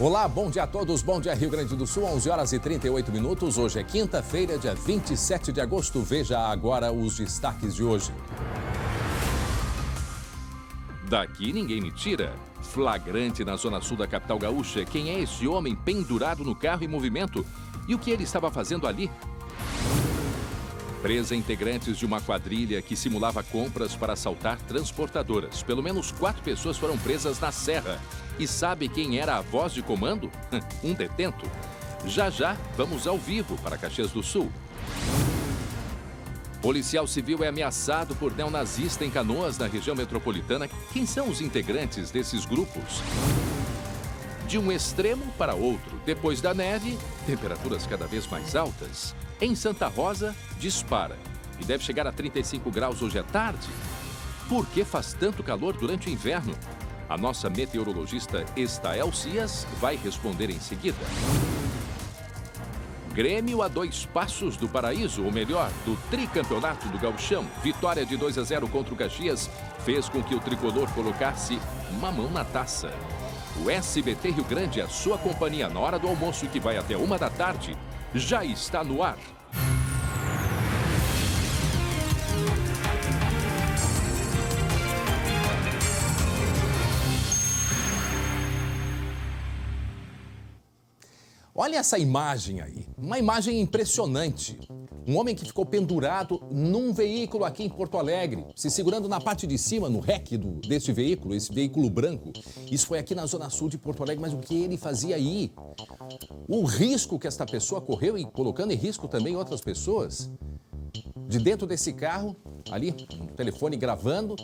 Olá, bom dia a todos, bom dia Rio Grande do Sul, 11 horas e 38 minutos. Hoje é quinta-feira, dia 27 de agosto. Veja agora os destaques de hoje. Daqui ninguém me tira. Flagrante na zona sul da capital gaúcha. Quem é esse homem pendurado no carro em movimento? E o que ele estava fazendo ali? Presa integrantes de uma quadrilha que simulava compras para assaltar transportadoras. Pelo menos 4 pessoas foram presas na Serra. E sabe quem era a voz de comando? Um detento. Já já, vamos ao vivo para Caxias do Sul. Policial civil é ameaçado por neonazista em Canoas, na região metropolitana. Quem são os integrantes desses grupos? De um extremo para outro, depois da neve, temperaturas cada vez mais altas. Em Santa Rosa, dispara. E deve chegar a 35 graus hoje à tarde. Por que faz tanto calor durante o inverno? A nossa meteorologista Estael Cias vai responder em seguida. Grêmio a 2 passos do paraíso, ou melhor, do tricampeonato do Gauchão. Vitória de 2-0 contra o Caxias fez com que o tricolor colocasse uma mão na taça. O SBT Rio Grande, a sua companhia na hora do almoço, que vai até 1 da tarde, já está no ar. Olha essa imagem aí, uma imagem impressionante. Um homem que ficou pendurado num veículo aqui em Porto Alegre, se segurando na parte de cima, no REC deste veículo, esse veículo branco. Isso foi aqui na zona sul de Porto Alegre, mas o que ele fazia aí? O risco que esta pessoa correu e colocando em risco também outras pessoas. De dentro desse carro, ali, um telefone gravando,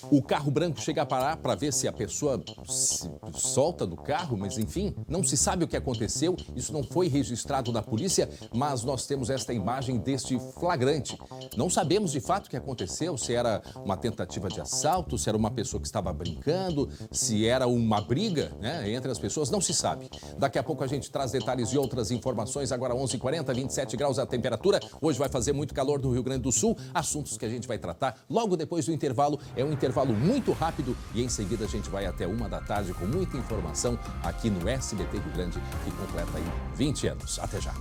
o carro branco chega a parar para ver se a pessoa se solta do carro, mas enfim, não se sabe o que aconteceu, isso não foi registrado na polícia, mas nós temos esta imagem deste flagrante. Não sabemos de fato o que aconteceu, se era uma tentativa de assalto, se era uma pessoa que estava brincando, se era uma briga, né, entre as pessoas, não se sabe. Daqui a pouco a gente traz detalhes e outras informações, agora 11h40, 27 graus a temperatura, hoje vai fazer muito calor no Rio Grande do Sul, assuntos que a gente vai tratar logo depois do intervalo, é um intervalo muito rápido e em seguida a gente vai até 1 da tarde com muita informação aqui no SBT Rio Grande, que completa aí 20 anos. Até já.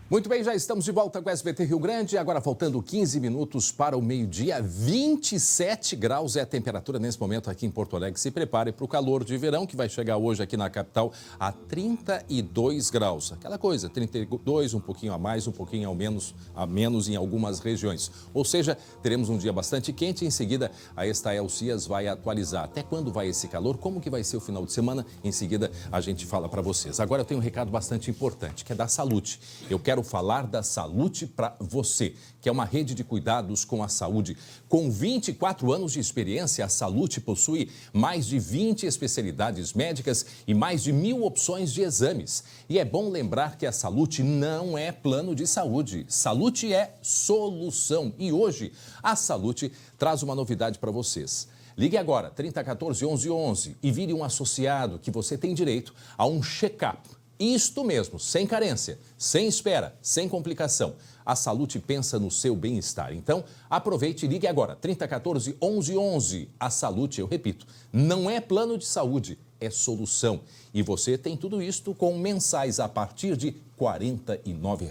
Muito bem, já estamos de volta com o SBT Rio Grande, agora faltando 15 minutos para o meio-dia, 27 graus é a temperatura nesse momento aqui em Porto Alegre. Se prepare para o calor de verão que vai chegar hoje aqui na capital a 32 graus. Aquela coisa, 32, um pouquinho a mais, um pouquinho a menos em algumas regiões. Ou seja, teremos um dia bastante quente e em seguida a Estael Cias vai atualizar até quando vai esse calor, como que vai ser o final de semana. Em seguida a gente fala para vocês. Agora eu tenho um recado bastante importante, que é da Salute. Eu quero falar da Salute para você, que é uma rede de cuidados com a saúde. Com 24 anos de experiência, a Salute possui mais de 20 especialidades médicas e mais de 1.000 opções de exames. E é bom lembrar que a Salute não é plano de saúde. Salute é solução. E hoje, a Salute traz uma novidade para vocês. Ligue agora, 3014 1111 e vire um associado que você tem direito a um check-up. Isto mesmo, sem carência, sem espera, sem complicação. A Salute pensa no seu bem-estar. Então, aproveite e ligue agora, 3014 1111. A Salute, eu repito, não é plano de saúde, é solução. E você tem tudo isto com mensais a partir de R$ 49.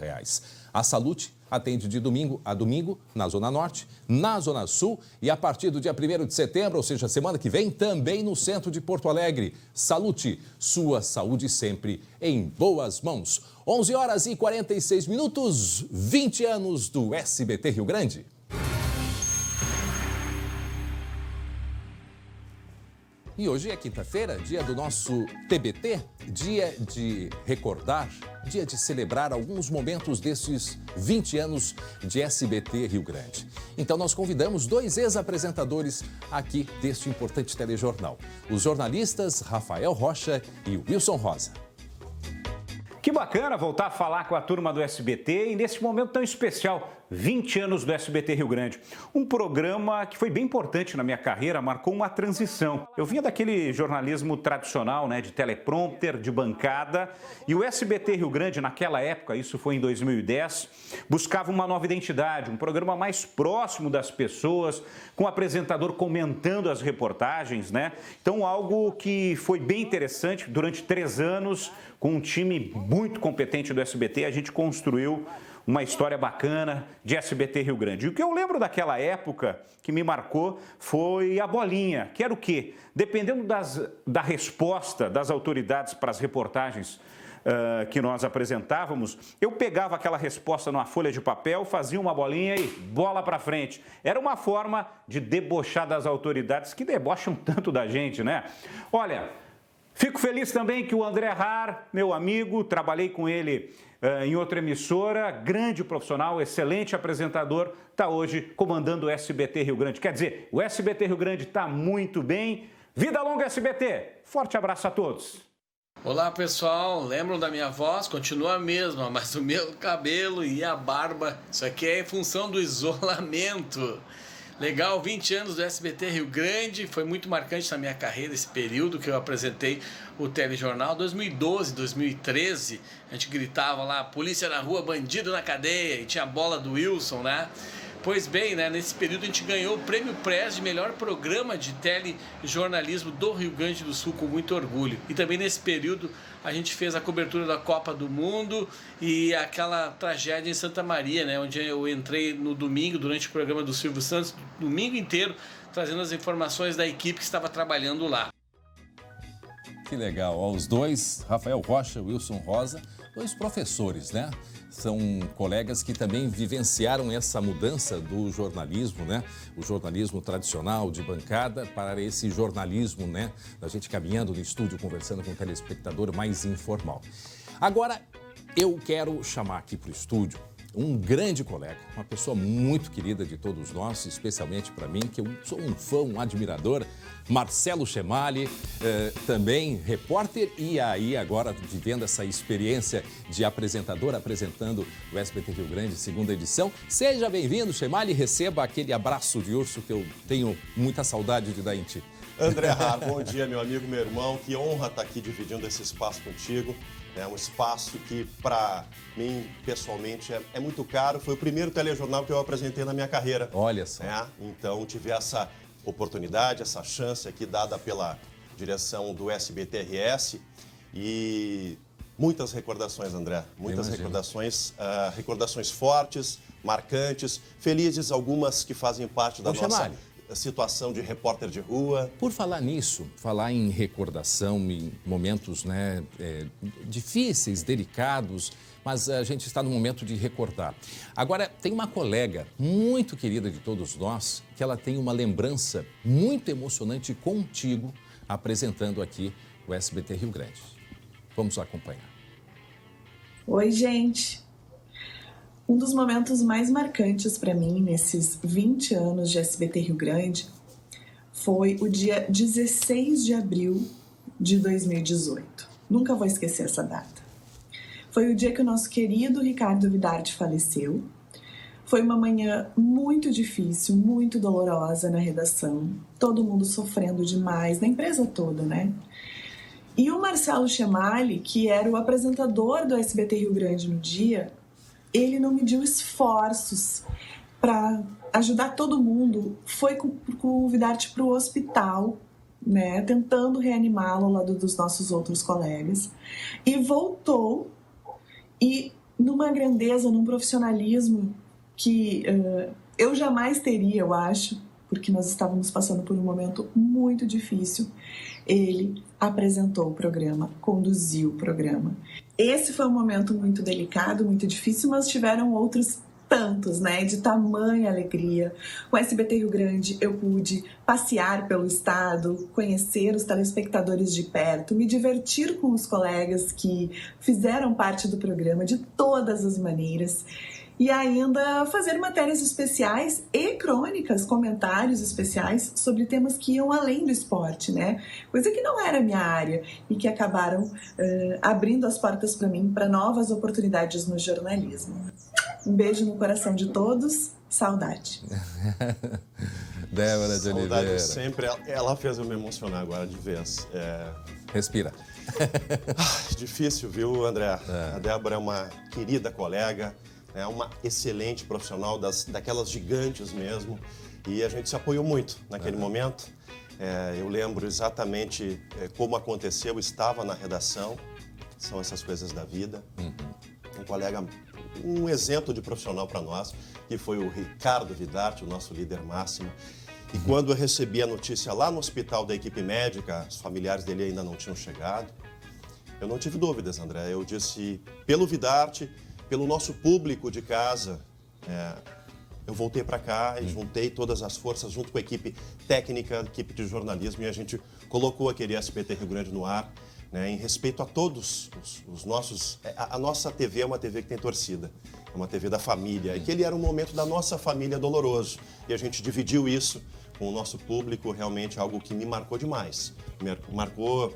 A Salute atende de domingo a domingo na Zona Norte, na Zona Sul e a partir do dia 1º de setembro, ou seja, semana que vem, também no centro de Porto Alegre. Salute, sua saúde sempre em boas mãos. 11 horas e 46 minutos, 20 anos do SBT Rio Grande. E hoje é quinta-feira, dia do nosso TBT, dia de recordar, dia de celebrar alguns momentos desses 20 anos de SBT Rio Grande. Então nós convidamos 2 ex-apresentadores aqui deste importante telejornal, os jornalistas Rafael Rocha e Wilson Rosa. Que bacana voltar a falar com a turma do SBT e nesse momento tão especial, 20 anos do SBT Rio Grande. Um programa que foi bem importante na minha carreira, marcou uma transição. Eu vinha daquele jornalismo tradicional, né, de teleprompter, de bancada, e o SBT Rio Grande, naquela época, isso foi em 2010, buscava uma nova identidade, um programa mais próximo das pessoas, com o apresentador comentando as reportagens, né? Então, algo que foi bem interessante. Durante 3 anos, com um time muito competente do SBT, a gente construiu uma história bacana de SBT Rio Grande. E o que eu lembro daquela época que me marcou foi a bolinha, que era o quê? Dependendo da resposta das autoridades para as reportagens que nós apresentávamos, eu pegava aquela resposta numa folha de papel, fazia uma bolinha e bola para frente. Era uma forma de debochar das autoridades que debocham tanto da gente, né? Olha, fico feliz também que o André Har, meu amigo, trabalhei com ele em outra emissora, grande profissional, excelente apresentador, está hoje comandando o SBT Rio Grande. Quer dizer, o SBT Rio Grande está muito bem. Vida longa, SBT! Forte abraço a todos! Olá, pessoal. Lembram da minha voz? Continua a mesma, mas o meu cabelo e a barba, isso aqui é em função do isolamento. Legal, 20 anos do SBT Rio Grande, foi muito marcante na minha carreira esse período que eu apresentei o telejornal. 2012, 2013, a gente gritava lá, polícia na rua, bandido na cadeia, e tinha a bola do Wilson, né? Pois bem, né, nesse período a gente ganhou o Prêmio Press de melhor programa de telejornalismo do Rio Grande do Sul com muito orgulho. E também nesse período a gente fez a cobertura da Copa do Mundo e aquela tragédia em Santa Maria, né, onde eu entrei no domingo, durante o programa do Silvio Santos, domingo inteiro, trazendo as informações da equipe que estava trabalhando lá. Que legal. Ó, os dois, Rafael Rocha e Wilson Rosa, dois professores, né? São colegas que também vivenciaram essa mudança do jornalismo, né? O jornalismo tradicional de bancada para esse jornalismo, né? Da gente caminhando no estúdio, conversando com o telespectador mais informal. Agora, eu quero chamar aqui para o estúdio um grande colega, uma pessoa muito querida de todos nós, especialmente para mim, que eu sou um fã, um admirador, Marcelo Chemali, também repórter e aí agora vivendo essa experiência de apresentador, apresentando o SBT Rio Grande, segunda edição. Seja bem-vindo, Chemali, receba aquele abraço de urso que eu tenho muita saudade de dar em ti. André Har, bom dia, meu amigo, meu irmão, que honra estar aqui dividindo esse espaço contigo. É um espaço que, para mim, pessoalmente, é muito caro. Foi o primeiro telejornal que eu apresentei na minha carreira. Olha só. Então, tive essa oportunidade, essa chance aqui dada pela direção do SBT-RS. E muitas recordações, André. Muitas recordações fortes, marcantes, felizes, algumas que fazem parte da nossa situação de repórter de rua. Por falar nisso, falar em recordação, em momentos, né, difíceis, delicados, mas a gente está no momento de recordar. Agora, tem uma colega muito querida de todos nós, que ela tem uma lembrança muito emocionante contigo, apresentando aqui o SBT Rio Grande. Vamos acompanhar. Oi, gente! Um dos momentos mais marcantes para mim nesses 20 anos de SBT Rio Grande foi o dia 16 de abril de 2018. Nunca vou esquecer essa data. Foi o dia que o nosso querido Ricardo Vidarte faleceu. Foi uma manhã muito difícil, muito dolorosa na redação. Todo mundo sofrendo demais, na empresa toda, né? E o Marcelo Chemali, que era o apresentador do SBT Rio Grande no dia, ele não mediu esforços para ajudar todo mundo. Foi com o Vidarte para o hospital, né, tentando reanimá-lo ao lado dos nossos outros colegas. E voltou, e numa grandeza, num profissionalismo que eu jamais teria, eu acho, porque nós estávamos passando por um momento muito difícil. Ele apresentou o programa, conduziu o programa. Esse foi um momento muito delicado, muito difícil, mas tiveram outros tantos, né, de tamanha alegria. Com o SBT Rio Grande eu pude passear pelo estado, conhecer os telespectadores de perto, me divertir com os colegas que fizeram parte do programa de todas as maneiras. E ainda fazer matérias especiais e crônicas, comentários especiais sobre temas que iam além do esporte, né? Coisa que não era minha área e que acabaram abrindo as portas para mim para novas oportunidades no jornalismo. Um beijo no coração de todos. Saudade. Débora de Oliveira. Saudade sempre. Ela fez eu me emocionar agora de vez. Respira. Difícil, viu, André? A Débora é uma querida colega, é uma excelente profissional, daquelas gigantes mesmo. E a gente se apoiou muito naquele momento. Eu lembro exatamente como aconteceu, estava na redação. São essas coisas da vida. Um colega, um exemplo de profissional para nós, que foi o Ricardo Vidarte, o nosso líder máximo. E quando eu recebi a notícia lá no hospital da equipe médica, os familiares dele ainda não tinham chegado, eu não tive dúvidas, André. Eu disse, pelo Vidarte, pelo nosso público de casa, eu voltei para cá e juntei todas as forças junto com a equipe técnica, a equipe de jornalismo, e a gente colocou aquele SBT Rio Grande no ar, né, em respeito a todos os nossos... A nossa TV é uma TV que tem torcida, é uma TV da família. E que ele era um momento da nossa família doloroso. E a gente dividiu isso com o nosso público, realmente algo que me marcou demais. Marcou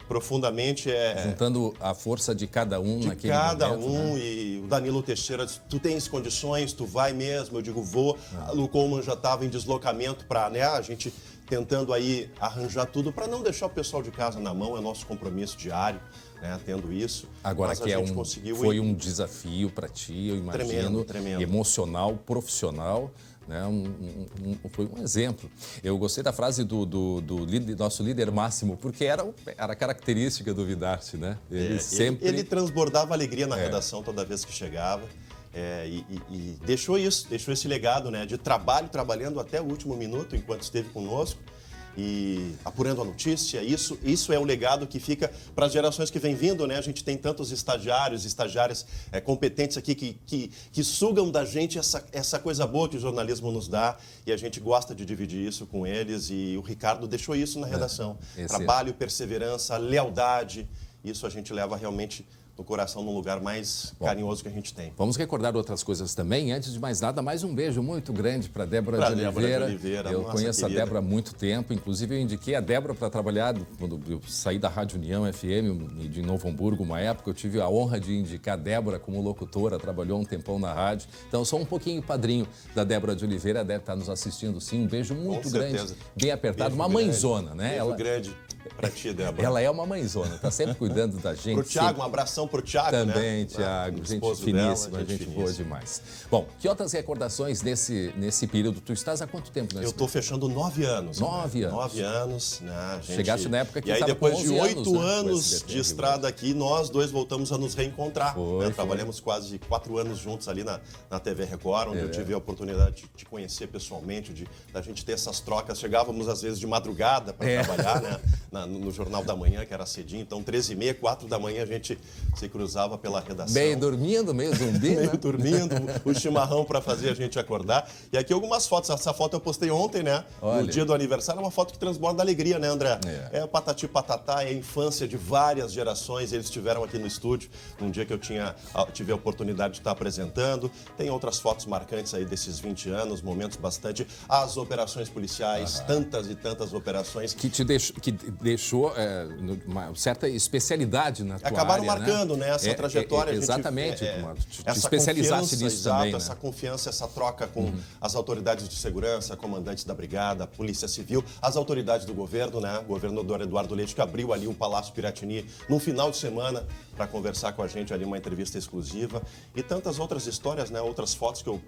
profundamente. Juntando a força de cada um naquele momento. De cada um, né? E o Danilo Teixeira disse, tu tens condições, tu vai mesmo? Eu digo, vou. O Coleman já estava em deslocamento para, né, a gente tentando aí arranjar tudo para não deixar o pessoal de casa na mão, é nosso compromisso diário, né, tendo isso. Agora que foi um desafio para ti, eu imagino, tremendo. Emocional, profissional, né, foi um exemplo. Eu gostei da frase do nosso líder máximo, porque era característica do Vidarte, né? Ele transbordava alegria na redação toda vez que chegava. E deixou esse legado, né, de trabalhando até o último minuto enquanto esteve conosco e apurando a notícia. Isso é o legado que fica para as gerações que vêm vindo, né? A gente tem tantos estagiárias competentes aqui que sugam da gente essa coisa boa que o jornalismo nos dá, e a gente gosta de dividir isso com eles, e o Ricardo deixou isso na redação. Trabalho, perseverança, lealdade, isso a gente leva realmente no coração, num lugar mais carinhoso que a gente tem. Vamos recordar outras coisas também. Antes de mais nada, mais um beijo muito grande para Débora de Oliveira. Eu conheço querida. A Débora há muito tempo. Inclusive, eu indiquei a Débora para trabalhar quando eu saí da Rádio União FM de Novo Hamburgo, uma época. Eu tive a honra de indicar a Débora como locutora, trabalhou um tempão na rádio. Então, eu sou um pouquinho padrinho da Débora de Oliveira. Deve estar nos assistindo, sim. Um beijo muito grande, bem apertado. Uma mãezona, né? Beijo grande para ti, Débora. Ela é uma mãezona, está sempre cuidando da gente. Pro Thiago, um abração pro Thiago, também, né? Thiago, gente finíssima, gente boa demais. Bom, que outras recordações nesse período? Tu estás há quanto tempo nesse Eu estou fechando 9 anos. 9 anos. 9 anos, né? Chegaste na época que E aí, depois de 8 anos SBT, de estrada aqui, nós dois voltamos a nos reencontrar. Foi. Trabalhamos quase 4 anos juntos ali na TV Record, onde eu tive a oportunidade de te conhecer pessoalmente, da gente ter essas trocas. Chegávamos, às vezes, de madrugada para trabalhar, né? No Jornal da Manhã, que era cedinho. Então, 13h30, 4 da manhã, a gente se cruzava pela redação. Meio dormindo, meio zumbi, meio dormindo, o chimarrão para fazer a gente acordar. E aqui algumas fotos. Essa foto eu postei ontem, né? Olha. No dia do aniversário. É uma foto que transborda alegria, né, André? É patati patatá, é a infância de várias gerações. Eles estiveram aqui no estúdio num dia que eu tive a oportunidade de estar apresentando. Tem outras fotos marcantes aí desses 20 anos, momentos bastante... As operações policiais, tantas e tantas operações. Que deixou uma certa especialidade na tua Acabaram área, marcando, né? Essa trajetória. Exatamente. Essa especializasse nisso exato, também, né? Essa confiança, essa troca com as autoridades de segurança, comandantes da brigada, Polícia Civil, as autoridades do governo, né? O governador Eduardo Leite, que abriu ali o Palácio Piratini no final de semana para conversar com a gente ali, uma entrevista exclusiva. E tantas outras histórias, né? Outras fotos que eu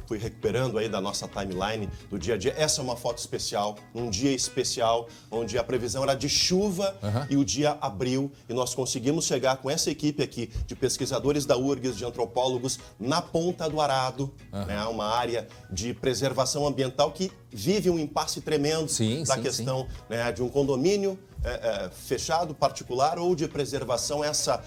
fui recuperando aí da nossa timeline do dia a dia. Essa é uma foto especial, um dia especial, onde a previsão era de chuva e o dia abriu e nós conseguimos chegar com essa equipe aqui de pesquisadores da URGS, de antropólogos, na Ponta do Arado, né, uma área de preservação ambiental que vive um impasse tremendo da questão né, de um condomínio fechado, particular ou de preservação. Essa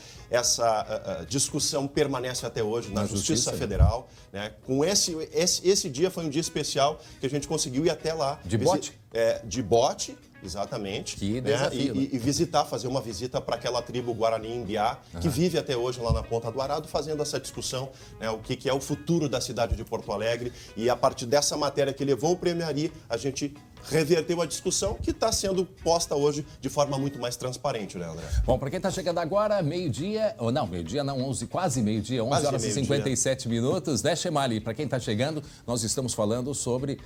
discussão permanece até hoje na Justiça Federal. Né? Com esse dia foi um dia especial que a gente conseguiu ir até lá. De bote? De bote, exatamente. Que desafio, né? E fazer uma visita para aquela tribo Guarani-Imbiá, que vive até hoje lá na Ponta do Arado, fazendo essa discussão, né, o que é o futuro da cidade de Porto Alegre. E a partir dessa matéria que levou o Prêmio Ari, a gente reverteu a discussão que está sendo posta hoje de forma muito mais transparente, né, André? Bom, para quem está chegando agora, meio-dia, ou não, meio-dia não, 11, quase meio-dia, 11 horas e 57 minutos, né, Chemali? Para quem está chegando, nós estamos falando sobre,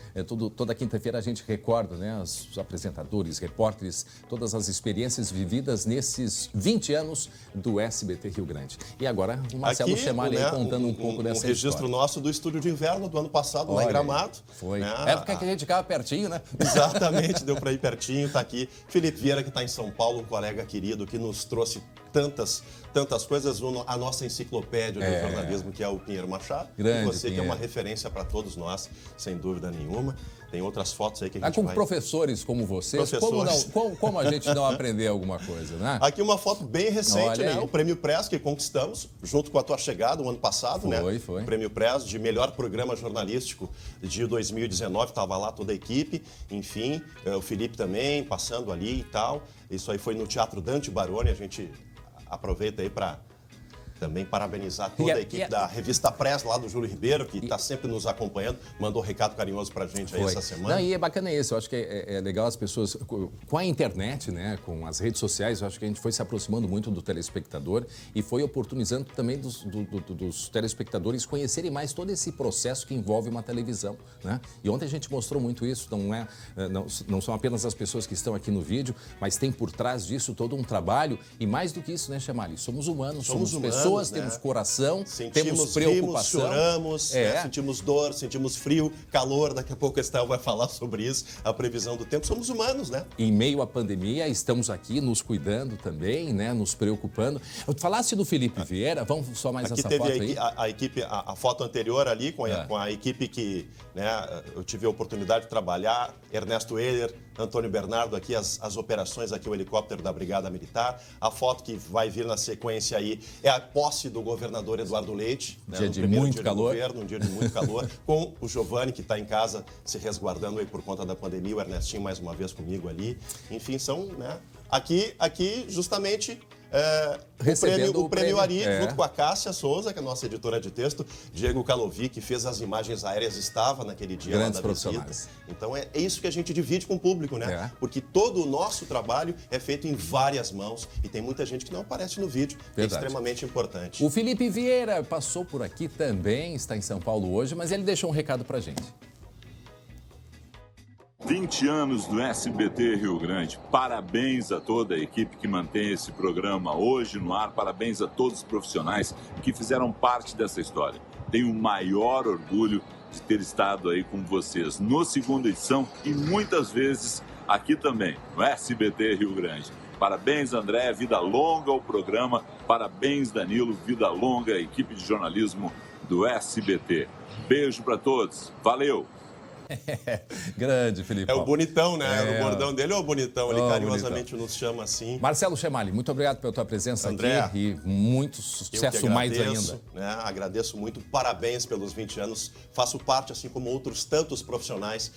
toda quinta-feira a gente recorda, né, os apresentadores, repórteres, todas as experiências vividas nesses 20 anos do SBT Rio Grande. E agora o Marcelo Chemali aí contando um pouco dessa história. Um registro nosso do Estúdio de Inverno do ano passado, lá em Gramado. Foi. Época que a gente ficava pertinho, né? Exatamente, deu para ir pertinho, tá aqui. Felipe Vieira, que está em São Paulo, um colega querido que nos trouxe tantas coisas, a nossa enciclopédia do jornalismo, que é o Pinheiro Machado. Grande, e você, Pinheiro. que é uma referência para todos nós, sem dúvida nenhuma. Tem outras fotos aí que a gente com vai... professores como vocês, como a gente não aprender alguma coisa, né? Aqui uma foto bem recente, Olha né? aí. O Prêmio Press que conquistamos, junto com a tua chegada, o ano passado, né? Foi. O Prêmio Press de melhor programa jornalístico de 2019, estava lá toda a equipe, enfim, o Felipe também, passando ali e tal. Isso aí foi no Teatro Dante Baroni, a gente aproveita aí para também parabenizar toda a equipe da Revista Press, lá do Júlio Ribeiro, que está sempre nos acompanhando, mandou um recado carinhoso para a gente aí essa semana. Não, e é bacana isso, eu acho que é legal as pessoas, com a internet, né, com as redes sociais, eu acho que a gente foi se aproximando muito do telespectador e foi oportunizando também dos telespectadores conhecerem mais todo esse processo que envolve uma televisão, né? E ontem a gente mostrou muito isso, não são apenas as pessoas que estão aqui no vídeo, mas tem por trás disso todo um trabalho e mais do que isso, né, Chemali? Somos humanos, somos pessoas, né? Temos coração, temos preocupação. Rimos, choramos, né? Sentimos dor, sentimos frio, calor. Daqui a pouco a Estel vai falar sobre isso, a previsão do tempo. Somos humanos, né? Em meio à pandemia, estamos aqui nos cuidando também, né? Nos preocupando. Eu falasse do Felipe Vieira, vamos só mais aqui essa teve foto aí. A equipe, a foto anterior ali, com a equipe que, né, eu tive a oportunidade de trabalhar, Ernesto Ehler, Antônio Bernardo, aqui as operações, aqui o helicóptero da Brigada Militar. A foto que vai vir na sequência aí é a posse do governador Eduardo Leite. Dia de muito calor. Um dia de muito calor, com o Giovanni, que está em casa se resguardando aí por conta da pandemia, o Ernestinho mais uma vez comigo ali. Enfim, são, né, aqui justamente... o prêmio Ari, junto com a Cássia Souza, que é a nossa editora de texto, Diego Calovi, que fez as imagens aéreas, estava naquele dia lá da visita. Então é isso que a gente divide com o público, né? Porque todo o nosso trabalho é feito em várias mãos e tem muita gente que não aparece no vídeo. É extremamente importante. O Felipe Vieira passou por aqui também, está em São Paulo hoje, mas ele deixou um recado pra gente. 20 anos do SBT Rio Grande. Parabéns a toda a equipe que mantém esse programa hoje no ar. Parabéns a todos os profissionais que fizeram parte dessa história. Tenho o maior orgulho de ter estado aí com vocês no segunda edição e muitas vezes aqui também, no SBT Rio Grande. Parabéns, André, vida longa ao programa. Parabéns, Danilo, vida longa à equipe de jornalismo do SBT. Beijo para todos. Valeu! Grande, Felipe. É o bonitão, né? O bordão dele é o bonitão. Ele carinhosamente nos chama assim. Marcelo Chemali, muito obrigado pela tua presença, André, aqui e muito sucesso mais ainda. Né? Agradeço muito, parabéns pelos 20 anos. Faço parte, assim como outros tantos profissionais,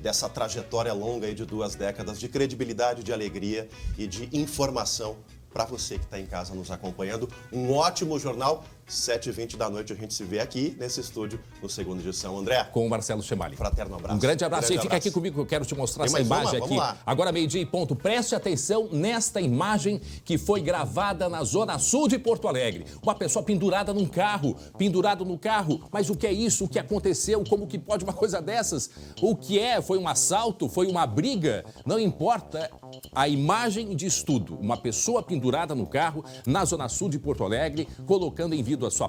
dessa trajetória longa aí de 2 décadas de credibilidade, de alegria e de informação para você que está em casa nos acompanhando. Um ótimo jornal. 7h20 da noite a gente se vê aqui nesse estúdio no segunda edição. André. Com o Marcelo Chemali. Fraterno abraço. Um grande abraço. E fica aqui comigo que eu quero te mostrar essa imagem aqui. Agora meio-dia e ponto. Preste atenção nesta imagem que foi gravada na Zona Sul de Porto Alegre. Uma pessoa pendurada num carro, pendurado no carro. Mas o que é isso? O que aconteceu? Como que pode uma coisa dessas? O que é? Foi um assalto? Foi uma briga? Não importa. A imagem diz tudo. Uma pessoa pendurada no carro na Zona Sul de Porto Alegre, colocando em risco a sua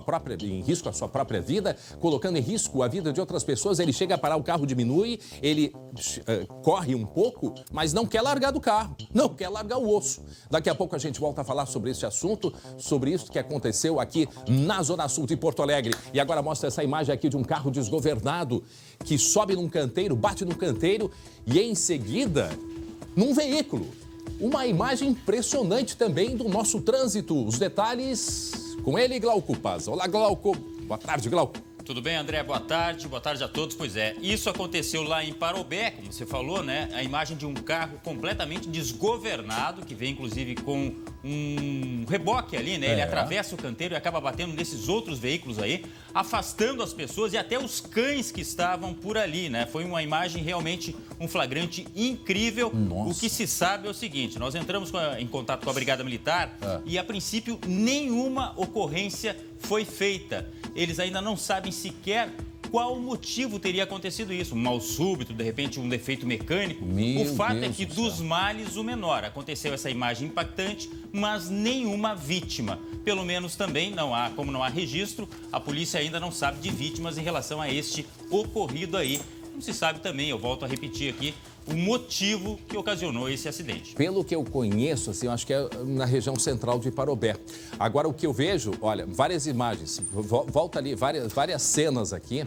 própria vida, colocando em risco a vida de outras pessoas. Ele chega a parar, o carro diminui, ele corre um pouco, mas não quer largar do carro, não quer largar o osso. Daqui a pouco a gente volta a falar sobre esse assunto, sobre isso que aconteceu aqui na Zona Sul de Porto Alegre. E agora mostra essa imagem aqui de um carro desgovernado que sobe num canteiro, bate no canteiro e em seguida num veículo. Uma imagem impressionante também do nosso trânsito. Os detalhes com ele, Glauco Paz. Olá, Glauco. Boa tarde, Glauco. Tudo bem, André? Boa tarde a todos. Pois é, isso aconteceu lá em Parobé, como você falou, né? A imagem de um carro completamente desgovernado, que vem inclusive com um reboque ali, né? Ele atravessa o canteiro e acaba batendo nesses outros veículos aí, afastando as pessoas e até os cães que estavam por ali, né? Foi uma imagem realmente, um flagrante incrível. Nossa. O que se sabe é o seguinte, nós entramos em contato com a Brigada Militar e, a princípio, nenhuma ocorrência foi feita. Eles ainda não sabem sequer qual motivo teria acontecido isso. Um mal súbito, de repente um defeito mecânico. O fato é que dos males o menor. Aconteceu essa imagem impactante, mas nenhuma vítima. Pelo menos também não há registro, a polícia ainda não sabe de vítimas em relação a este ocorrido aí. Não se sabe também, eu volto a repetir aqui, o motivo que ocasionou esse acidente. Pelo que eu conheço, assim, eu acho que é na região central de Parobé. Agora, o que eu vejo, olha, várias imagens, volta ali, várias cenas aqui.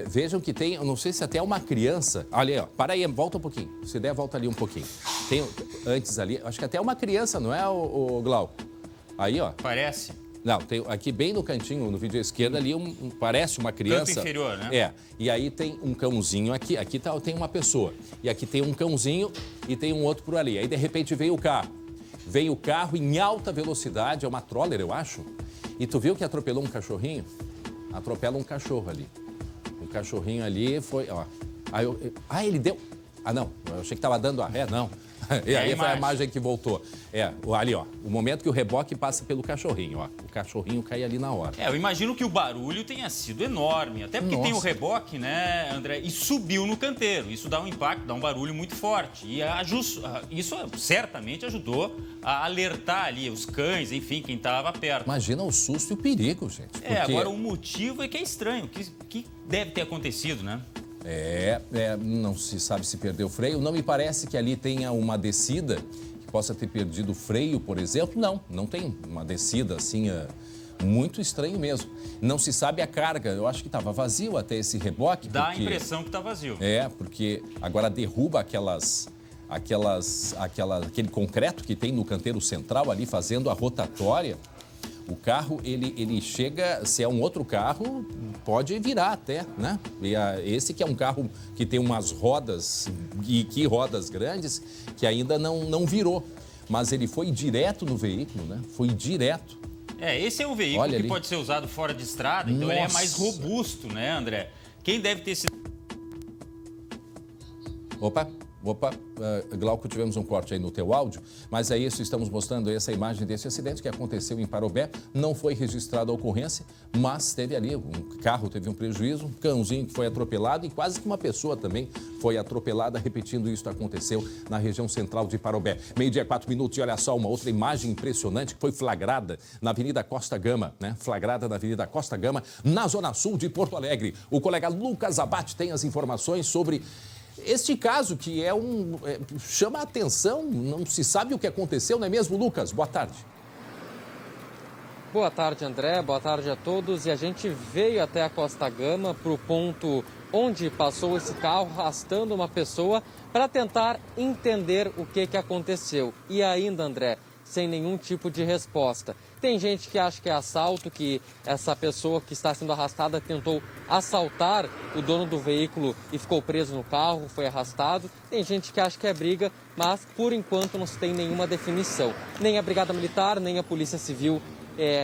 Vejam que tem, eu não sei se até uma criança. Olha aí, ó, para aí, volta um pouquinho. Se der, volta ali um pouquinho. Tem antes ali, acho que até uma criança, não é, o Glauco? Aí, ó. Parece. Não, tem aqui bem no cantinho, no vídeo à esquerda ali, parece uma criança. Canto inferior, né? E aí tem um cãozinho aqui tem uma pessoa. E aqui tem um cãozinho e tem um outro por ali. Aí, de repente, veio o carro. Veio o carro em alta velocidade, é uma troller, eu acho. E tu viu que atropelou um cachorrinho? Atropela um cachorro ali. O cachorrinho ali foi, ó. Aí ele deu... Ah, não, eu achei que estava dando a ré, não. E aí foi a imagem que voltou. Ali, ó, o momento que o reboque passa pelo cachorrinho, ó. O cachorrinho cai ali na hora. Eu imagino que o barulho tenha sido enorme, até porque tem o reboque, né, André, e subiu no canteiro. Isso dá um impacto, dá um barulho muito forte. E isso certamente ajudou a alertar ali os cães, enfim, quem estava perto. Imagina o susto e o perigo, gente. Porque... Agora o motivo é que é estranho, o que deve ter acontecido, né? Não se sabe se perdeu o freio. Não me parece que ali tenha uma descida que possa ter perdido o freio, por exemplo. Não tem uma descida assim, muito estranho mesmo. Não se sabe a carga. Eu acho que estava vazio até esse reboque. Dá a impressão que está vazio. Porque agora derruba aquele concreto que tem no canteiro central ali fazendo a rotatória. O carro, ele chega, se é um outro carro, pode virar até, né? E esse que é um carro que tem umas rodas, e que rodas grandes, que ainda não virou. Mas ele foi direto no veículo, né? Foi direto. Esse é um veículo que pode ser usado fora de estrada, então ele é mais robusto, né, André? Quem deve ter sido... Opa, Glauco, tivemos um corte aí no teu áudio, mas é isso, estamos mostrando essa imagem desse acidente que aconteceu em Parobé. Não foi registrada a ocorrência, mas teve ali, um carro teve um prejuízo, um cãozinho que foi atropelado e quase que uma pessoa também foi atropelada. Repetindo, isso aconteceu na região central de Parobé. 12:04 e olha só, uma outra imagem impressionante que foi flagrada na Avenida Costa Gama, né? Flagrada na Avenida Costa Gama, na zona sul de Porto Alegre. O colega Lucas Abate tem as informações sobre... este caso que chama a atenção, não se sabe o que aconteceu, não é mesmo, Lucas? Boa tarde. Boa tarde, André. Boa tarde a todos. E a gente veio até a Costa Gama, para o ponto onde passou esse carro arrastando uma pessoa, para tentar entender o que aconteceu. E ainda, André, sem nenhum tipo de resposta. Tem gente que acha que é assalto, que essa pessoa que está sendo arrastada tentou assaltar o dono do veículo e ficou preso no carro, foi arrastado. Tem gente que acha que é briga, mas por enquanto não se tem nenhuma definição. Nem a Brigada Militar, nem a Polícia Civil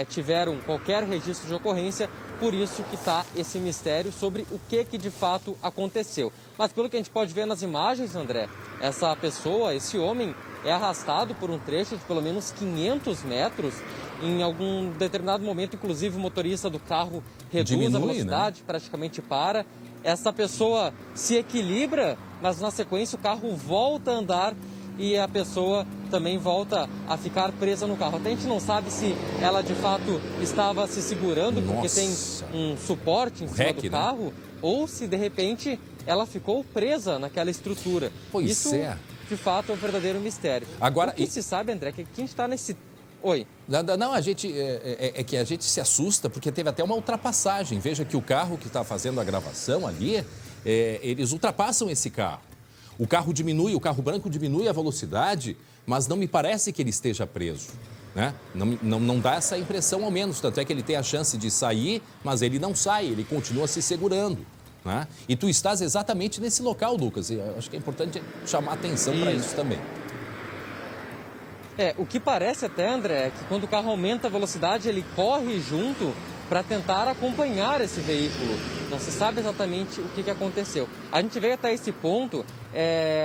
tiveram qualquer registro de ocorrência, por isso que está esse mistério sobre o que de fato aconteceu. Mas pelo que a gente pode ver nas imagens, André, essa pessoa, esse homem, é arrastado por um trecho de pelo menos 500 metros. Em algum determinado momento, inclusive, o motorista do carro reduz a velocidade, né? Praticamente para. Essa pessoa se equilibra, mas na sequência o carro volta a andar e a pessoa também volta a ficar presa no carro. Até a gente não sabe se ela de fato estava se segurando, porque tem um suporte em cima do carro, né? Ou se de repente ela ficou presa naquela estrutura. Isso, de fato, é um verdadeiro mistério. Agora, o que se sabe, André, que quem está nesse... Oi. Não, a gente que a gente se assusta porque teve até uma ultrapassagem. Veja que o carro que está fazendo a gravação ali, eles ultrapassam esse carro. O carro branco diminui a velocidade, mas não me parece que ele esteja preso. Né? Não dá essa impressão ao menos, tanto é que ele tem a chance de sair, mas ele não sai, ele continua se segurando. Né? E tu estás exatamente nesse local, Lucas, e acho que é importante chamar atenção para isso também. O que parece até, André, é que quando o carro aumenta a velocidade, ele corre junto para tentar acompanhar esse veículo. Não se sabe exatamente o que aconteceu. A gente veio até esse ponto,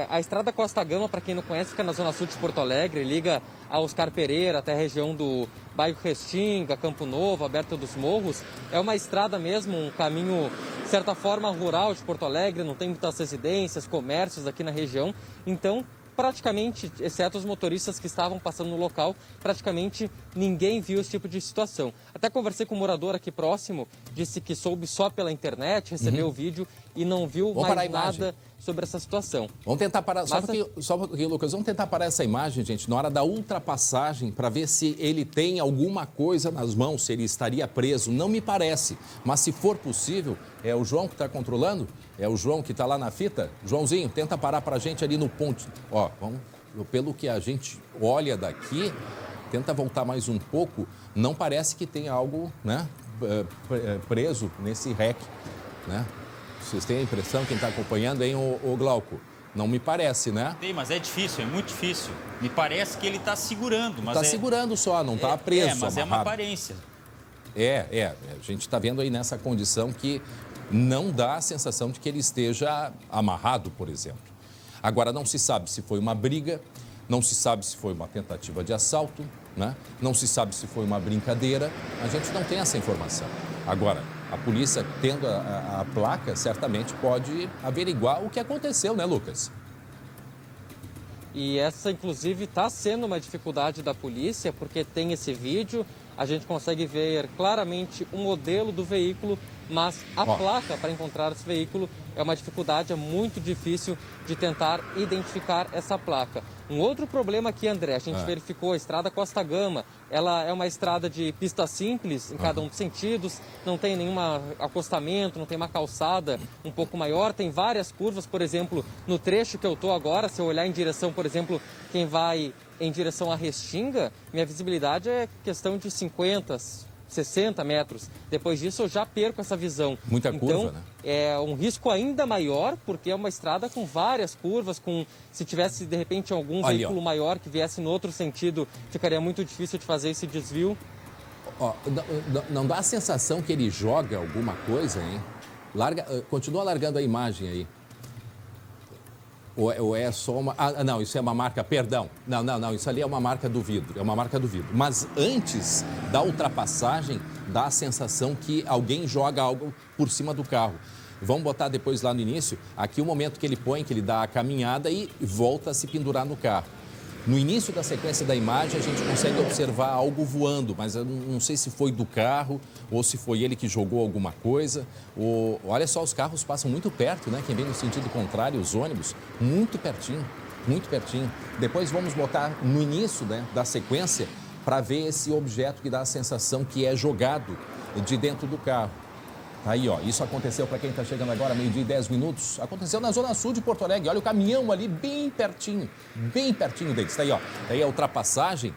a estrada Costa Gama, para quem não conhece, fica na zona sul de Porto Alegre, liga a Oscar Pereira até a região do bairro Restinga, Campo Novo, Aberto dos Morros. É uma estrada mesmo, um caminho, de certa forma, rural de Porto Alegre, não tem muitas residências, comércios aqui na região, então praticamente, exceto os motoristas que estavam passando no local, praticamente ninguém viu esse tipo de situação. Até conversei com um morador aqui próximo, disse que soube só pela internet, recebeu o vídeo e não viu mais nada sobre essa situação. Vamos tentar parar, só um pouquinho, Lucas, vamos tentar parar essa imagem, gente, na hora da ultrapassagem, para ver se ele tem alguma coisa nas mãos, se ele estaria preso. Não me parece, mas se for possível, é o João que está controlando? É o João que está lá na fita? Joãozinho, tenta parar para a gente ali no ponto. Ó, pelo que a gente olha daqui, tenta voltar mais um pouco, não parece que tem algo, né, preso nesse REC, né? Vocês têm a impressão, quem está acompanhando, hein, o Glauco? Não me parece, né? Tem, mas é difícil, é muito difícil. Me parece que ele está segurando, mas está segurando só, não está preso. Mas amarrado. É uma aparência. A gente está vendo aí nessa condição que não dá a sensação de que ele esteja amarrado, por exemplo. Agora, não se sabe se foi uma briga, não se sabe se foi uma tentativa de assalto, né? Não se sabe se foi uma brincadeira, a gente não tem essa informação. Agora, a polícia, tendo a placa, certamente pode averiguar o que aconteceu, né, Lucas? E essa, inclusive, está sendo uma dificuldade da polícia, porque tem esse vídeo, a gente consegue ver claramente o modelo do veículo, mas a placa para encontrar esse veículo é uma dificuldade, é muito difícil de tentar identificar essa placa. Um outro problema aqui, André, a gente verificou a estrada Costa Gama, ela é uma estrada de pista simples em cada um dos sentidos, não tem nenhum acostamento, não tem uma calçada um pouco maior, tem várias curvas, por exemplo, no trecho que eu estou agora, se eu olhar em direção, por exemplo, quem vai em direção à Restinga, minha visibilidade é questão de 50, 60 metros. Depois disso, eu já perco essa visão. Muita curva, né? É um risco ainda maior, porque é uma estrada com várias curvas, se tivesse, de repente, algum veículo maior que viesse no outro sentido, ficaria muito difícil de fazer esse desvio. Não dá a sensação que ele joga alguma coisa, hein? Continua largando a imagem aí. Ou é só uma... não, isso é uma marca, perdão. Não, isso ali é uma marca do vidro, Mas antes da ultrapassagem, dá a sensação que alguém joga algo por cima do carro. Vamos botar depois lá no início, aqui o momento que ele põe, que ele dá a caminhada e volta a se pendurar no carro. No início da sequência da imagem, a gente consegue observar algo voando, mas eu não sei se foi do carro ou se foi ele que jogou alguma coisa. Olha só, os carros passam muito perto, né? Quem vem no sentido contrário, os ônibus, muito pertinho, muito pertinho. Depois vamos botar no início, né, da sequência para ver esse objeto que dá a sensação que é jogado de dentro do carro. Aí, ó, isso aconteceu para quem está chegando agora, 12:10. Aconteceu na zona sul de Porto Alegre. Olha o caminhão ali bem pertinho deles. Tá aí, ó. Tá aí a ultrapassagem.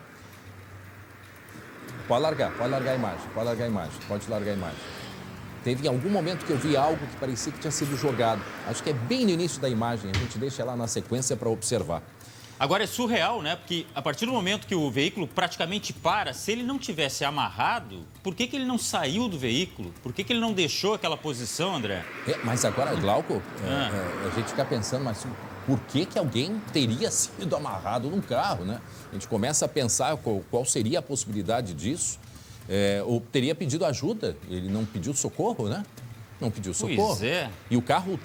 Pode largar a imagem. Teve algum momento que eu vi algo que parecia que tinha sido jogado. Acho que é bem no início da imagem. A gente deixa lá na sequência para observar. Agora é surreal, né? Porque a partir do momento que o veículo praticamente para, se ele não tivesse amarrado, por que ele não saiu do veículo? Por que ele não deixou aquela posição, André? Mas agora, Glauco, a gente fica pensando, mas por que alguém teria sido amarrado num carro, né? A gente começa a pensar qual seria a possibilidade disso. Ou teria pedido ajuda, ele não pediu socorro, né? Não pediu socorro. Pois é. E o carro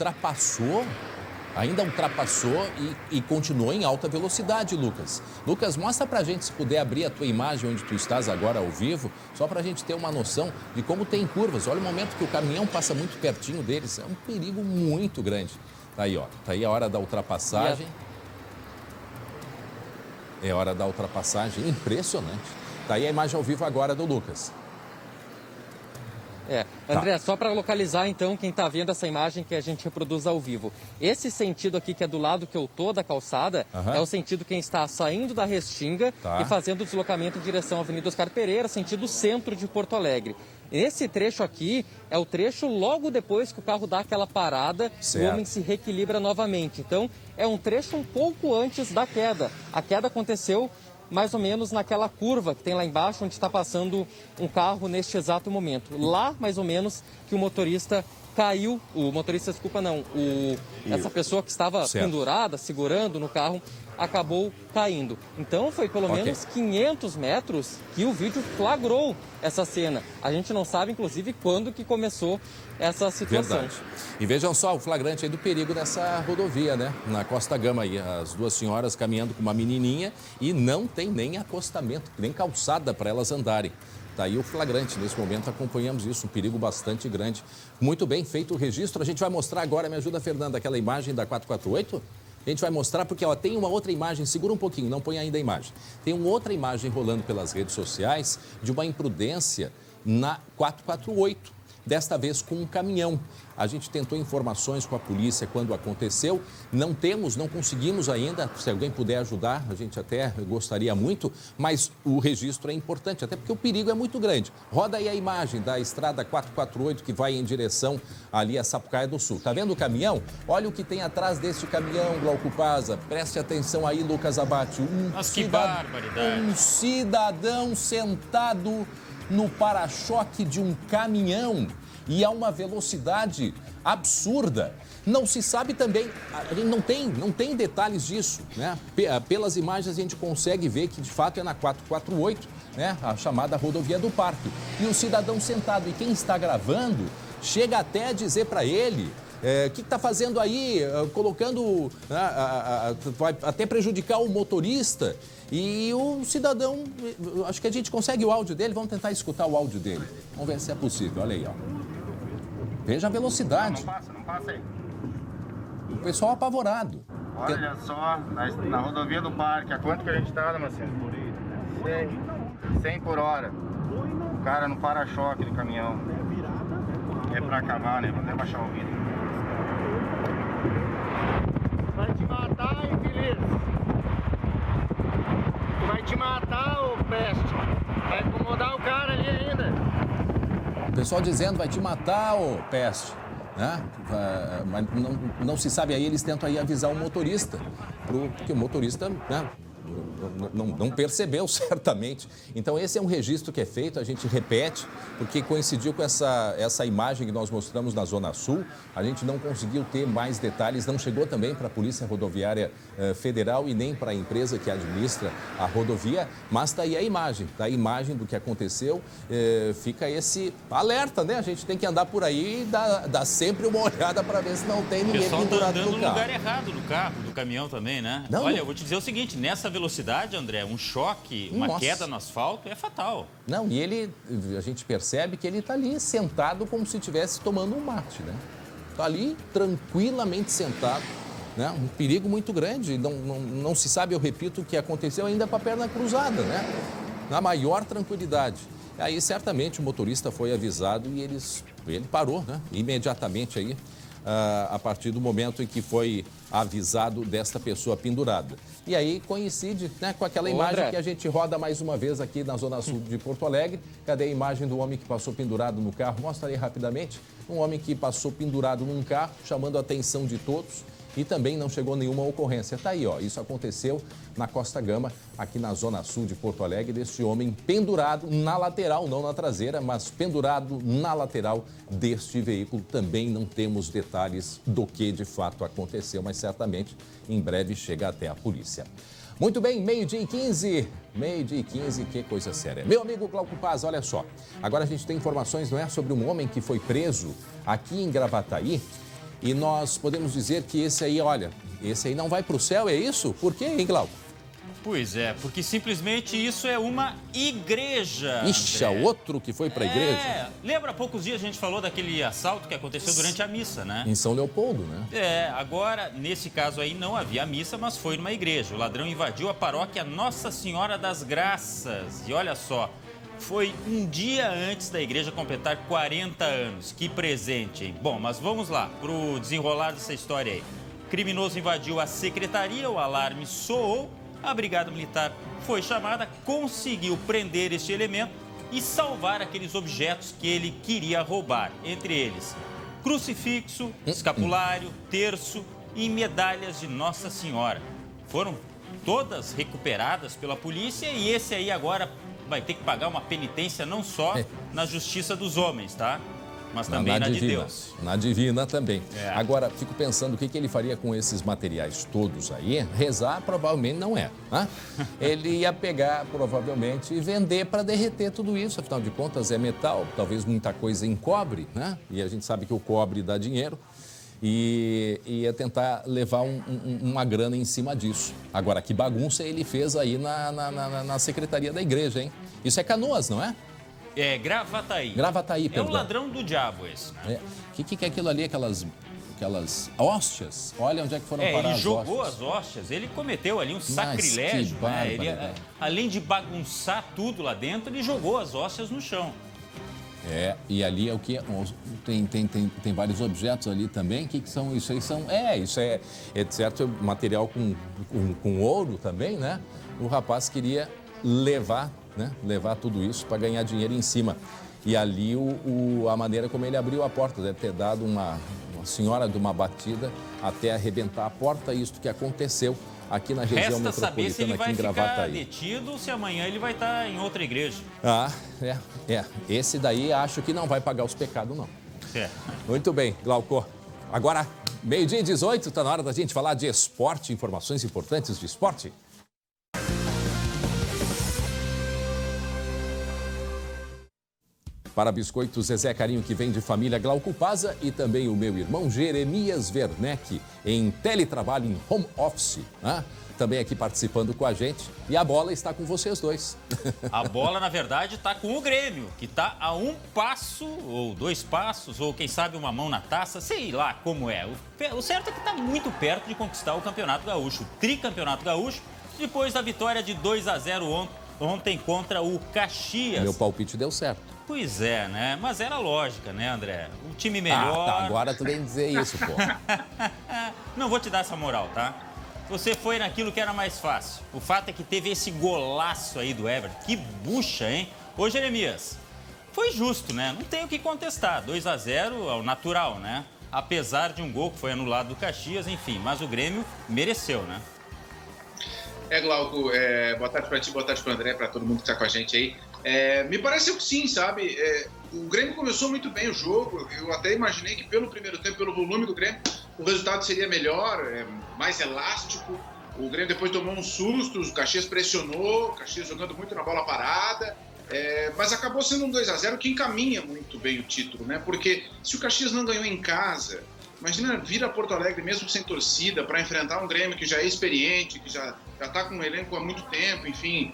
ainda ultrapassou e continuou em alta velocidade, Lucas. Lucas, mostra pra gente, se puder abrir a tua imagem onde tu estás agora ao vivo, só pra gente ter uma noção de como tem curvas. Olha o momento que o caminhão passa muito pertinho deles, é um perigo muito grande. Tá aí, ó, tá aí a hora da ultrapassagem. É hora da ultrapassagem, impressionante. Tá aí a imagem ao vivo agora do Lucas. André, só para localizar então quem está vendo essa imagem que a gente reproduz ao vivo. Esse sentido aqui que é do lado que eu tô da calçada, é o sentido quem está saindo da Restinga e fazendo o deslocamento em direção à Avenida Oscar Pereira, sentido centro de Porto Alegre. Esse trecho aqui é o trecho logo depois que o carro dá aquela parada, o homem se reequilibra novamente. Então, é um trecho um pouco antes da queda. A queda aconteceu mais ou menos naquela curva que tem lá embaixo, onde está passando um carro neste exato momento. Lá, mais ou menos, que o motorista caiu, essa pessoa que estava pendurada, segurando no carro, acabou caindo. Então, foi pelo menos 500 metros que o vídeo flagrou essa cena. A gente não sabe, inclusive, quando que começou essa situação. Verdade. E vejam só o flagrante aí do perigo dessa rodovia, né? Na Costa Gama aí, as duas senhoras caminhando com uma menininha e não tem nem acostamento, nem calçada para elas andarem. Tá aí o flagrante, nesse momento acompanhamos isso, um perigo bastante grande. Muito bem feito o registro, a gente vai mostrar agora, me ajuda, Fernanda, aquela imagem da 448? A gente vai mostrar porque tem uma outra imagem, segura um pouquinho, não põe ainda a imagem. Tem uma outra imagem rolando pelas redes sociais de uma imprudência na 448, desta vez com um caminhão. A gente tentou informações com a polícia quando aconteceu, não conseguimos ainda, se alguém puder ajudar, a gente até gostaria muito, mas o registro é importante, até porque o perigo é muito grande. Roda aí a imagem da estrada 448 que vai em direção ali a Sapucaia do Sul. Tá vendo o caminhão? Olha o que tem atrás deste caminhão, Glauco Paza. Preste atenção aí, Lucas Abate. Que barbaridade. Um cidadão sentado no para-choque de um caminhão e a uma velocidade absurda. Não se sabe também, a gente não tem detalhes disso, né? Pelas imagens a gente consegue ver que de fato é na 448, né? A chamada rodovia do Parque. E o cidadão sentado, e quem está gravando chega até a dizer para ele: o que está fazendo aí? Colocando, vai até prejudicar o motorista. E o cidadão, acho que a gente consegue o áudio dele, vamos tentar escutar o áudio dele. Vamos ver se é possível, olha aí, ó. Veja a velocidade. Não passa aí. O pessoal apavorado. Olha só, na rodovia do Parque, a quanto que a gente tá, Damasceno? 100 por hora. O cara no para-choque do caminhão. É pra acabar, né? Vou até baixar o vidro. Vai te matar, infeliz. Tu vai te matar, ô peste. Vai incomodar o cara ali ainda. O pessoal dizendo: vai te matar, ô peste. Né? Mas não se sabe, aí eles tentam aí avisar o motorista, porque o motorista, né, não percebeu certamente. Então esse é um registro que é feito, a gente repete, porque coincidiu com essa imagem que nós mostramos na Zona Sul. A gente não conseguiu ter mais detalhes, não chegou também para a Polícia Rodoviária Federal e nem para a empresa que administra a rodovia, mas está aí a imagem do que aconteceu. Fica esse alerta, né? A gente tem que andar por aí e dar sempre uma olhada para ver se não tem ninguém pendurado no carro. O pessoal está andando no lugar errado do carro, do caminhão também, né? Olha, eu vou te dizer o seguinte, nessa velocidade, André, um choque, uma queda no asfalto é fatal. Não, e a gente percebe que ele está ali sentado como se estivesse tomando um mate, né? Está ali tranquilamente sentado, né? Um perigo muito grande, não se sabe, eu repito, o que aconteceu ainda com a perna cruzada, né? Na maior tranquilidade. Aí certamente o motorista foi avisado e ele parou, né? Imediatamente aí, a partir do momento em que foi avisado desta pessoa pendurada. E aí coincide, né, com aquela imagem, André, que a gente roda mais uma vez aqui na Zona Sul de Porto Alegre. Cadê a imagem do homem que passou pendurado no carro? Mostra aí rapidamente. Um homem que passou pendurado num carro, chamando a atenção de todos. E também não chegou nenhuma ocorrência. Tá aí, ó. Isso aconteceu na Costa Gama, aqui na Zona Sul de Porto Alegre, desse homem pendurado na lateral, não na traseira, mas pendurado na lateral deste veículo. Também não temos detalhes do que de fato aconteceu, mas certamente em breve chega até a polícia. Muito bem, 12h15. 12h15, que coisa séria. Meu amigo Glauco Paz, olha só. Agora a gente tem informações, não é, sobre um homem que foi preso aqui em Gravataí. E nós podemos dizer que esse aí, olha, esse aí não vai para o céu, é isso? Por quê, hein, Glauco? Pois é, porque simplesmente isso é uma igreja. Ixi, é outro que foi para a igreja? Lembra, há poucos dias a gente falou daquele assalto que aconteceu durante a missa, né? Em São Leopoldo, né? Agora, nesse caso aí, não havia missa, mas foi numa igreja. O ladrão invadiu a paróquia Nossa Senhora das Graças. E olha só, Foi um dia antes da igreja completar 40 anos. Que presente, hein? Bom, mas vamos lá, pro desenrolar dessa história aí. O criminoso invadiu a secretaria, o alarme soou, a Brigada Militar foi chamada, conseguiu prender este elemento e salvar aqueles objetos que ele queria roubar. Entre eles, crucifixo, escapulário, terço e medalhas de Nossa Senhora. Foram todas recuperadas pela polícia e esse aí agora vai ter que pagar uma penitência não só na justiça dos homens, tá? Mas também na de Deus. Na divina também. É. Agora, fico pensando o que ele faria com esses materiais todos aí. Rezar provavelmente não é. Né? Ele ia pegar provavelmente e vender para derreter tudo isso. Afinal de contas, é metal, talvez muita coisa em cobre, né? E a gente sabe que o cobre dá dinheiro. E ia tentar levar uma grana em cima disso. Agora, que bagunça ele fez aí na secretaria da igreja, hein? Isso é Canoas, não é? É Gravataí. Gravataí, perdão. É o ladrão do diabo esse, né? O que é aquilo ali, aquelas hóstias? Olha onde é que foram parar as hóstias. Ele jogou as hóstias, ele cometeu ali um sacrilégio, né? Ele, além de bagunçar tudo lá dentro, ele jogou as hóstias no chão. E ali é o que? Tem vários objetos ali também. O que são isso aí? Isso é de certo material com ouro também, né? O rapaz queria levar tudo isso para ganhar dinheiro em cima. E ali a maneira como ele abriu a porta, deve ter dado uma senhora de uma batida até arrebentar a porta, isso que aconteceu aqui na região metropolitana, saber se ele vai ficar detido ou se amanhã ele vai estar em outra igreja. Esse daí acho que não vai pagar os pecados, não. É. Muito bem, Glauco. Agora, 12h18, está na hora da gente falar de esporte, informações importantes de esporte. Para Biscoitos Zezé Carinho, que vem de família Glauco Paza, e também o meu irmão Jeremias Werneck, em teletrabalho, em home office, né? Também aqui participando com a gente. E a bola está com vocês dois. A bola, na verdade, está com o Grêmio, que está a um passo, ou 2 passos, ou quem sabe uma mão na taça, sei lá como é. O certo é que está muito perto de conquistar o Campeonato Gaúcho, o tricampeonato gaúcho, depois da vitória de 2-0 ontem contra o Caxias. Meu palpite deu certo. Pois é, né? Mas era lógica, né, André? O time melhor... Agora tu vem dizer isso, pô. Não vou te dar essa moral, tá? Você foi naquilo que era mais fácil. O fato é que teve esse golaço aí do Everton. Que bucha, hein? Ô, Jeremias, foi justo, né? Não tem o que contestar. 2-0 ao natural, né? Apesar de um gol que foi anulado do Caxias, enfim. Mas o Grêmio mereceu, né? Glauco, boa tarde pra ti, boa tarde pro André, pra todo mundo que tá com a gente aí. Me pareceu que sim, sabe? O Grêmio começou muito bem o jogo. Eu até imaginei que pelo primeiro tempo, pelo volume do Grêmio, o resultado seria melhor, mais elástico. O Grêmio depois tomou uns sustos, o Caxias pressionou, o Caxias jogando muito na bola parada. Mas acabou sendo um 2-0 que encaminha muito bem o título, né? Porque se o Caxias não ganhou em casa, imagina vir a Porto Alegre mesmo sem torcida para enfrentar um Grêmio que já é experiente, que já está com um elenco há muito tempo, enfim,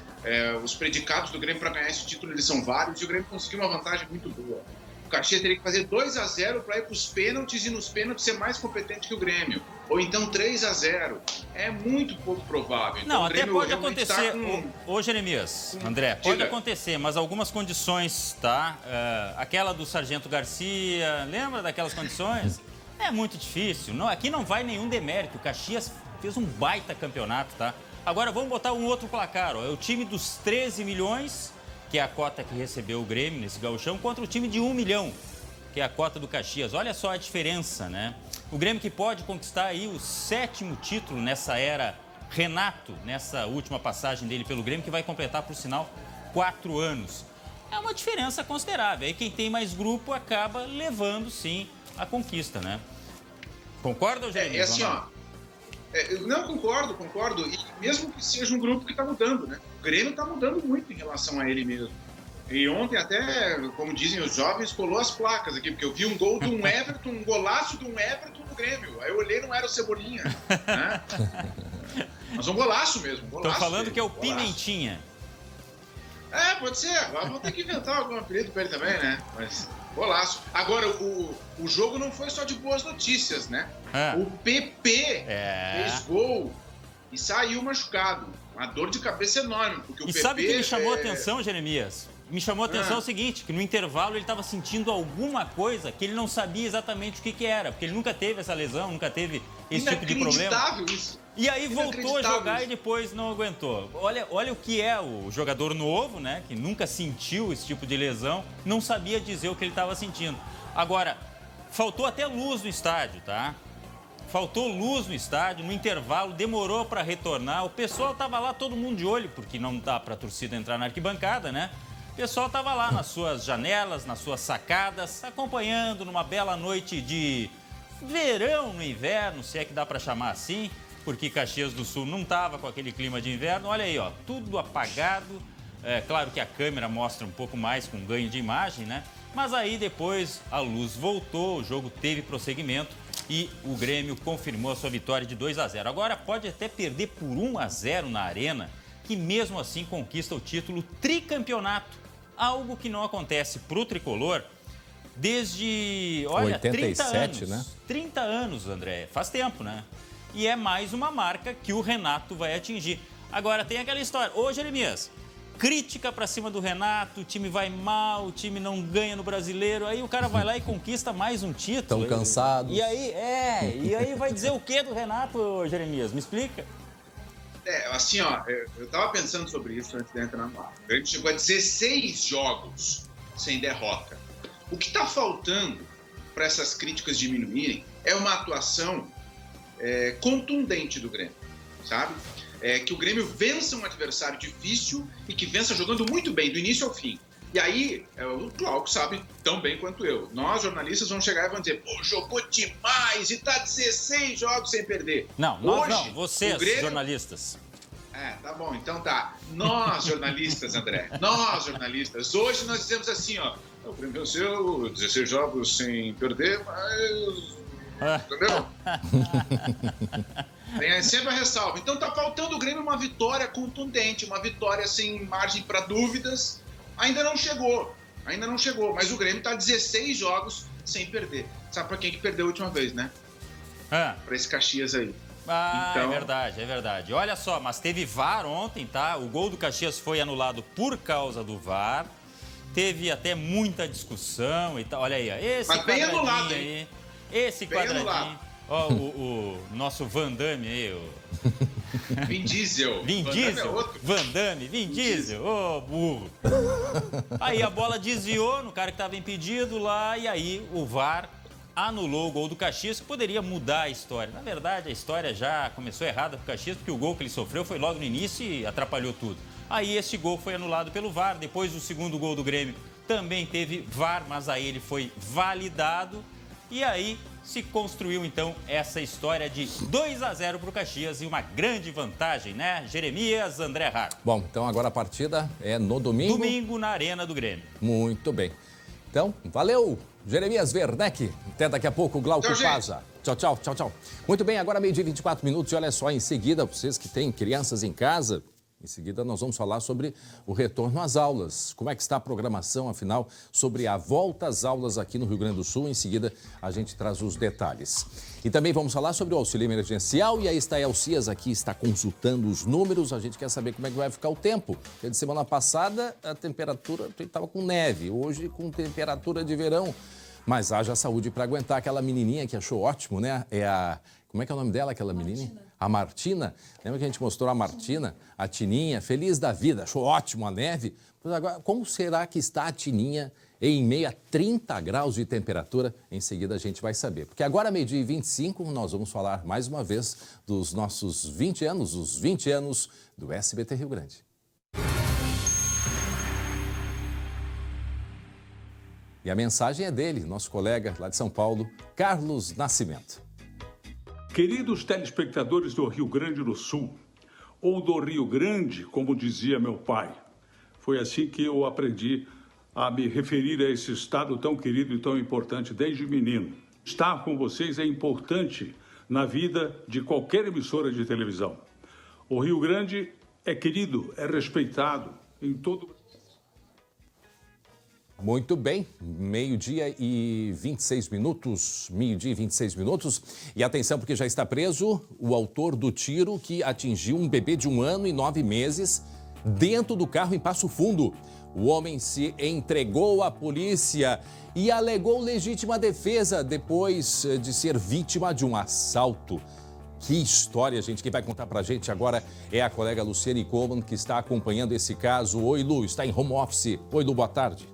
os predicados do Grêmio para ganhar esse título eles são vários e o Grêmio conseguiu uma vantagem muito boa. O Caxias teria que fazer 2-0 para ir para os pênaltis e nos pênaltis ser mais competente que o Grêmio. Ou então 3-0. É muito pouco provável. Então, não, até pode acontecer. Ô, Jeremias, André, pode acontecer, mas algumas condições, tá? Aquela do Sargento Garcia, lembra daquelas condições? É muito difícil. Não, aqui não vai nenhum demérito. O Caxias fez um baita campeonato, tá? Agora vamos botar um outro placar, ó. É o time dos 13 milhões, que é a cota que recebeu o Grêmio nesse gauchão, contra o time de 1 milhão, que é a cota do Caxias. Olha só a diferença, né? O Grêmio que pode conquistar aí o 7º título nessa era Renato, nessa última passagem dele pelo Grêmio, que vai completar, por sinal, 4 anos. É uma diferença considerável. Aí quem tem mais grupo acaba levando, sim, a conquista, né? Concorda, Eugênio? Assim, ó. Não, concordo. E mesmo que seja um grupo que está mudando, né? O Grêmio está mudando muito em relação a ele mesmo. E ontem até, como dizem os jovens, colou as placas aqui, porque eu vi um gol de um Everton, um golaço de um Everton no Grêmio. Aí eu olhei, não era o Cebolinha, né? Mas um golaço mesmo. Estão falando que é o Pimentinha. Pode ser. Agora vou ter que inventar algum apelido para ele também, né? Mas golaço. Agora, o jogo não foi só de boas notícias, né? O PP fez gol e saiu machucado. Uma dor de cabeça enorme. Porque o PP sabe o que me chamou a atenção, Jeremias? me chamou a atenção o seguinte, que no intervalo ele estava sentindo alguma coisa que ele não sabia exatamente o que era, porque ele nunca teve essa lesão, nunca teve esse tipo de problema. Inacreditável isso. E aí voltou a jogar e depois não aguentou. Olha o que é o jogador novo, né? Que nunca sentiu esse tipo de lesão, não sabia dizer o que ele estava sentindo. Agora, faltou até luz no estádio, tá? Faltou luz no estádio, no intervalo, demorou para retornar. O pessoal estava lá, todo mundo de olho, porque não dá para a torcida entrar na arquibancada, né? O pessoal estava lá nas suas janelas, nas suas sacadas, acompanhando numa bela noite de verão no inverno, se é que dá para chamar assim, porque Caxias do Sul não estava com aquele clima de inverno. Olha aí, ó, tudo apagado. É claro que a câmera mostra um pouco mais com ganho de imagem, né? Mas aí depois a luz voltou, o jogo teve prosseguimento e o Grêmio confirmou a sua vitória de 2-0. Agora pode até perder por 1-0 na Arena, que mesmo assim conquista o título tricampeonato. Algo que não acontece para o tricolor desde, olha, 87, 30 anos. né? 30 anos, André. Faz tempo, né? E é mais uma marca que o Renato vai atingir. Agora, tem aquela história. Ô, Jeremias, crítica pra cima do Renato, o time vai mal, o time não ganha no Brasileiro, aí o cara vai lá e conquista mais um título. Estão cansados. E aí vai dizer o que do Renato, Jeremias? Me explica. Assim, ó, eu tava pensando sobre isso antes de entrar no ar. A gente chegou a 16 jogos sem derrota. O que tá faltando para essas críticas diminuírem é uma atuação contundente do Grêmio, sabe? Que o Grêmio vença um adversário difícil e que vença jogando muito bem, do início ao fim. E aí, o Glauco sabe tão bem quanto eu. Nós, jornalistas, vamos chegar e vamos dizer, pô, jogou demais e tá 16 jogos sem perder. Não, nós não, vocês, Grêmio... jornalistas. Tá bom, então tá. Nós, jornalistas, André, nós, jornalistas, hoje nós dizemos assim, ó, o Grêmio venceu 16 jogos sem perder, mas... Entendeu? Tem sempre a ressalva. Então tá faltando o Grêmio uma vitória contundente, uma vitória sem margem para dúvidas. Ainda não chegou, mas o Grêmio tá 16 jogos sem perder. Sabe para quem que perdeu a última vez, né? Para esse Caxias aí. Então... é verdade. Olha só, mas teve VAR ontem, tá? O gol do Caxias foi anulado por causa do VAR. Teve até muita discussão e tal. Olha aí, ó. Esse mas bem anulado, aí. Hein? Esse bem quadradinho. Anulado. Ó, o nosso Van Damme aí, Vin Diesel. Vin Diesel, ô burro. Aí a bola desviou no cara que estava impedido lá e aí o VAR anulou o gol do Caxias, que poderia mudar a história. Na verdade, a história já começou errada pro Caxias, porque o gol que ele sofreu foi logo no início e atrapalhou tudo. Aí esse gol foi anulado pelo VAR, depois o segundo gol do Grêmio também teve VAR, mas aí ele foi validado e aí se construiu, então, essa história de 2-0 para o Caxias e uma grande vantagem, né? Jeremias, André Raro. Bom, então agora a partida é no domingo. Domingo na Arena do Grêmio. Muito bem. Então, valeu, Jeremias Werneck. Até daqui a pouco, Glauco Paza. Tchau. Muito bem, agora 12h24 e olha só, em seguida, vocês que têm crianças em casa... Em seguida, nós vamos falar sobre o retorno às aulas. Como é que está a programação, afinal, sobre a volta às aulas aqui no Rio Grande do Sul. Em seguida, a gente traz os detalhes. E também vamos falar sobre o auxílio emergencial. E a Estael Cias aqui está consultando os números. A gente quer saber como é que vai ficar o tempo. Porque de semana passada, a temperatura estava com neve. Hoje, com temperatura de verão. Mas haja saúde para aguentar. Aquela menininha que achou ótimo, né? Como é que é o nome dela, aquela menina? A Martina. Lembra que a gente mostrou a Martina, a Tininha, feliz da vida, achou ótimo a neve? Pois agora, como será que está a Tininha em meio a 30 graus de temperatura? Em seguida a gente vai saber. Porque agora, 12h25, nós vamos falar mais uma vez dos nossos 20 anos, os 20 anos do SBT Rio Grande. E a mensagem é dele, nosso colega lá de São Paulo, Carlos Nascimento. Queridos telespectadores do Rio Grande do Sul, ou do Rio Grande, como dizia meu pai, foi assim que eu aprendi a me referir a esse estado tão querido e tão importante desde menino. Estar com vocês é importante na vida de qualquer emissora de televisão. O Rio Grande é querido, é respeitado em todo... Muito bem, meio-dia e 26 minutos, E atenção, porque já está preso o autor do tiro que atingiu um bebê de 1 ano e 9 meses dentro do carro em Passo Fundo. O homem se entregou à polícia e alegou legítima defesa depois de ser vítima de um assalto. Que história, gente. Quem vai contar pra gente agora é a colega Luciane Coleman, que está acompanhando esse caso. Oi, Lu, está em home office. Oi, Lu, boa tarde.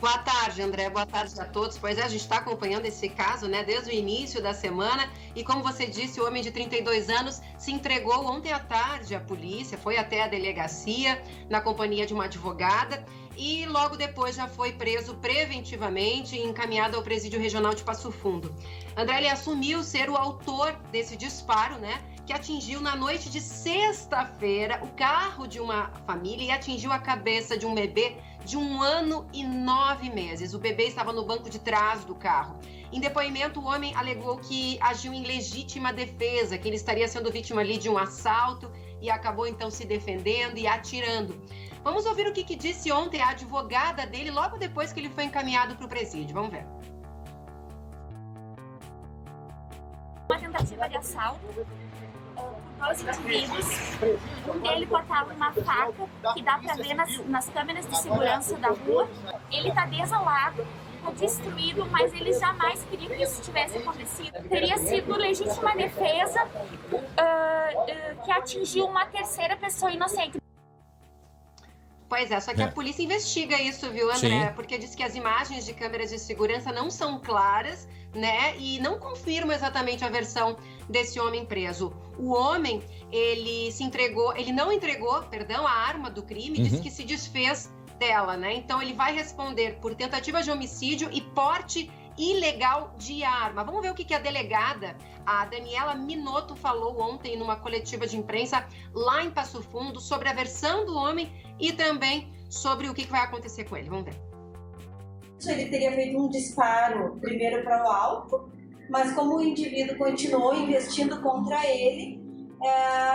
Boa tarde, André. Boa tarde a todos. Pois é, a gente está acompanhando esse caso, né, desde o início da semana. E como você disse, o homem de 32 anos se entregou ontem à tarde à polícia, foi até a delegacia na companhia de uma advogada e logo depois já foi preso preventivamente e encaminhado ao presídio regional de Passo Fundo. André, ele assumiu ser o autor desse disparo, né, que atingiu na noite de sexta-feira o carro de uma família e atingiu a cabeça de um bebê de 1 ano e 9 meses. O bebê estava no banco de trás do carro. Em depoimento, o homem alegou que agiu em legítima defesa, que ele estaria sendo vítima ali de um assalto e acabou então se defendendo e atirando. Vamos ouvir o que disse ontem a advogada dele logo depois que ele foi encaminhado para o presídio. Vamos ver. Uma tentativa de assalto. 2 indivíduos, um deles portava uma faca que dá para ver nas câmeras de segurança da rua. Ele está desolado, está destruído, mas eles jamais queriam que isso tivesse acontecido. Teria sido legítima defesa que atingiu uma terceira pessoa inocente. Pois é, só que a polícia investiga isso, viu, André? Sim. Porque diz que as imagens de câmeras de segurança não são claras, né? E não confirmam exatamente a versão desse homem preso. O homem, ele não entregou, a arma do crime, disse que se desfez dela, né? Então ele vai responder por tentativa de homicídio e porte ilegal de arma. Vamos ver o que a delegada, a Daniela Minotto, falou ontem numa coletiva de imprensa lá em Passo Fundo sobre a versão do homem e também sobre o que vai acontecer com ele. Vamos ver. Ele teria feito um disparo primeiro para o alto, mas como o indivíduo continuou investindo contra ele,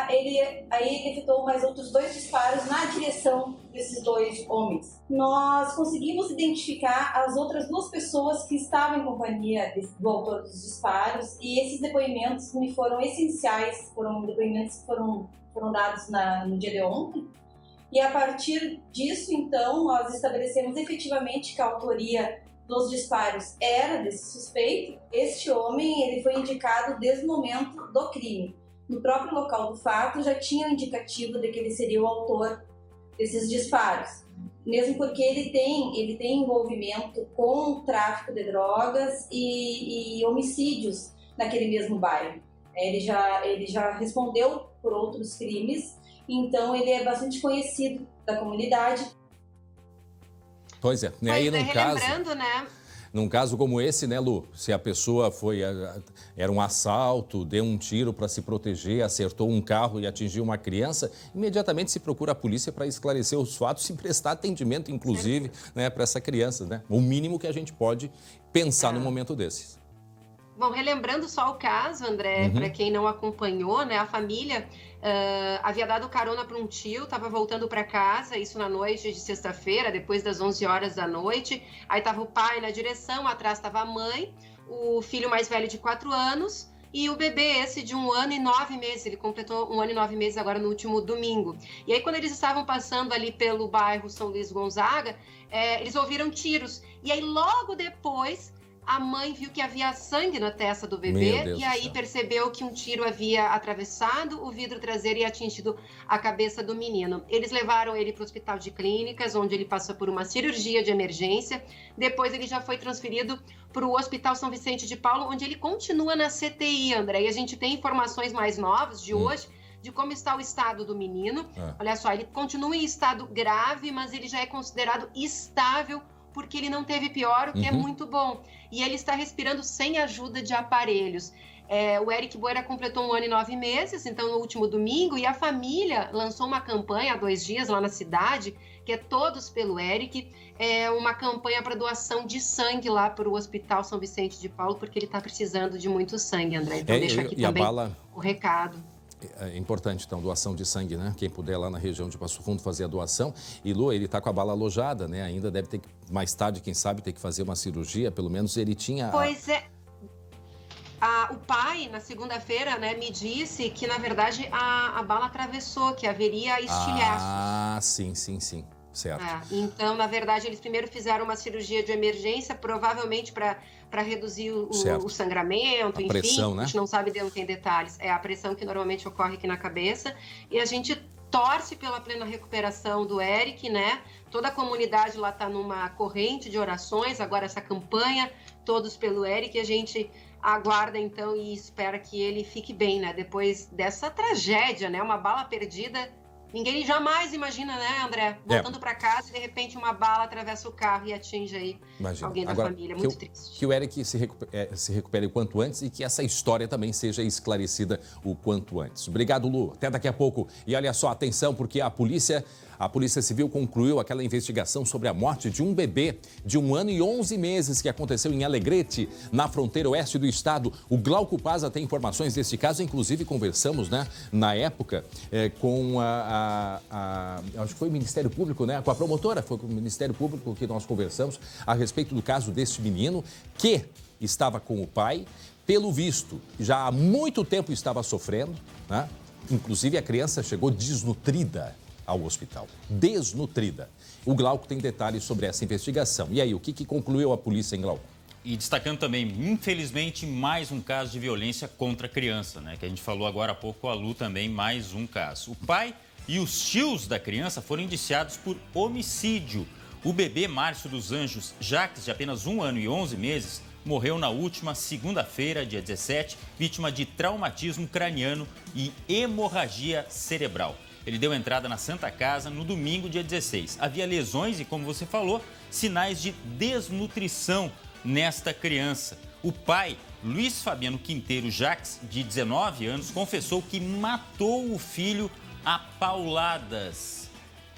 ele efetuou mais outros 2 disparos na direção desses 2 homens. Nós conseguimos identificar as outras 2 pessoas que estavam em companhia do autor dos disparos e esses depoimentos me foram essenciais, foram depoimentos que foram dados no dia de ontem. E a partir disso, então, nós estabelecemos efetivamente que a autoria dos disparos era desse suspeito. Este homem, ele foi indicado desde o momento do crime. No próprio local do fato já tinha o indicativo de que ele seria o autor desses disparos, mesmo porque ele tem envolvimento com tráfico de drogas e homicídios naquele mesmo bairro. Ele já respondeu por outros crimes, então ele é bastante conhecido da comunidade. Pois é, e aí relembrando, né? Num caso como esse, né, Lu? Se a pessoa era um assalto, deu um tiro para se proteger, acertou um carro e atingiu uma criança, imediatamente se procura a polícia para esclarecer os fatos e prestar atendimento, inclusive, né, para essa criança, né? O mínimo que a gente pode pensar num momento desses. Bom, relembrando só o caso, André, para quem não acompanhou, né, a família havia dado carona para um tio, estava voltando para casa, isso na noite de sexta-feira, depois das 11 horas da noite. Aí estava o pai na direção, atrás estava a mãe, o filho mais velho de 4 anos e o bebê esse de 1 ano e 9 meses. Ele completou 1 ano e 9 meses agora no último domingo. E aí quando eles estavam passando ali pelo bairro São Luís Gonzaga, eles ouviram tiros. E aí logo depois a mãe viu que havia sangue na testa do bebê e aí percebeu que um tiro havia atravessado o vidro traseiro e atingido a cabeça do menino. Eles levaram ele para o hospital de clínicas, onde ele passou por uma cirurgia de emergência. Depois ele já foi transferido para o Hospital São Vicente de Paulo, onde ele continua na CTI, André. E a gente tem informações mais novas de hoje, de como está o estado do menino. Olha só, ele continua em estado grave, mas ele já é considerado estável porque ele não teve pior, o que é muito bom. E ele está respirando sem ajuda de aparelhos. O Eric Boeira completou 1 ano e 9 meses, então no último domingo, e a família lançou uma campanha há 2 dias lá na cidade, que é Todos pelo Eric, uma campanha para doação de sangue lá para o Hospital São Vicente de Paulo, porque ele está precisando de muito sangue, André. Então deixa aqui também o recado. É importante, então, doação de sangue, né? Quem puder lá na região de Passo Fundo fazer a doação. E, Lu, ele está com a bala alojada, né? Ainda deve ter que, mais tarde, quem sabe, ter que fazer uma cirurgia. Pelo menos ele tinha... Pois é. O pai, na segunda-feira, né, me disse que, na verdade, a bala atravessou, que haveria estilhaços. Sim. Certo. Então, na verdade, eles primeiro fizeram uma cirurgia de emergência, provavelmente para reduzir o sangramento, enfim, pressão, né? A gente não sabe, não tem detalhes. É a pressão que normalmente ocorre aqui na cabeça. E a gente torce pela plena recuperação do Eric, né? Toda a comunidade lá está numa corrente de orações, agora essa campanha, todos pelo Eric, e a gente aguarda então e espera que ele fique bem, né? Depois dessa tragédia, né? Uma bala perdida. Ninguém jamais imagina, né, André? Voltando para casa e de repente uma bala atravessa o carro e atinge aí alguém da família. Muito triste. Que o Eric se recupere o quanto antes e que essa história também seja esclarecida o quanto antes. Obrigado, Lu. Até daqui a pouco. E olha só, atenção, porque a Polícia Civil concluiu aquela investigação sobre a morte de um bebê de 1 ano e 11 meses que aconteceu em Alegrete, na fronteira oeste do estado. O Glauco Paza tem informações desse caso, inclusive conversamos, né, na época com acho que foi o Ministério Público, né, com a promotora, foi com o Ministério Público que nós conversamos a respeito do caso deste menino que estava com o pai, pelo visto, já há muito tempo estava sofrendo, né? Inclusive a criança chegou desnutrida ao hospital, desnutrida. O Glauco tem detalhes sobre essa investigação. E aí, o que concluiu a polícia em Glauco? E destacando também, infelizmente, mais um caso de violência contra a criança, né? Que a gente falou agora há pouco, a Lu também, mais um caso. O pai e os tios da criança foram indiciados por homicídio. O bebê Márcio dos Anjos Jacques, de apenas 1 ano e 11 meses, morreu na última segunda-feira, dia 17, vítima de traumatismo craniano e hemorragia cerebral. Ele deu entrada na Santa Casa no domingo, dia 16. Havia lesões e, como você falou, sinais de desnutrição nesta criança. O pai, Luiz Fabiano Quinteiro Jacques, de 19 anos, confessou que matou o filho a pauladas.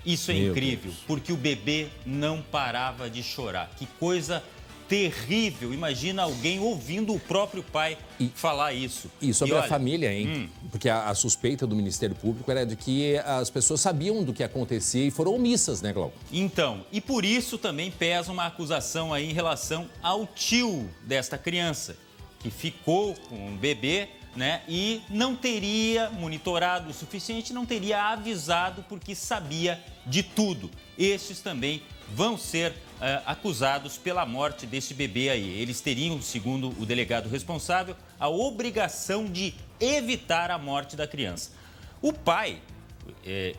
Isso é incrível, porque o bebê não parava de chorar. Que coisa terrível. Imagina alguém ouvindo o próprio pai falar isso. E sobre a família, hein? Porque a suspeita do Ministério Público era de que as pessoas sabiam do que acontecia e foram omissas, né, Glauco? Então, e por isso também pesa uma acusação aí em relação ao tio desta criança, que ficou com o bebê, né, e não teria monitorado o suficiente, não teria avisado porque sabia de tudo. Estes também vão ser acusados pela morte desse bebê aí. Eles teriam, segundo o delegado responsável, a obrigação de evitar a morte da criança. O pai,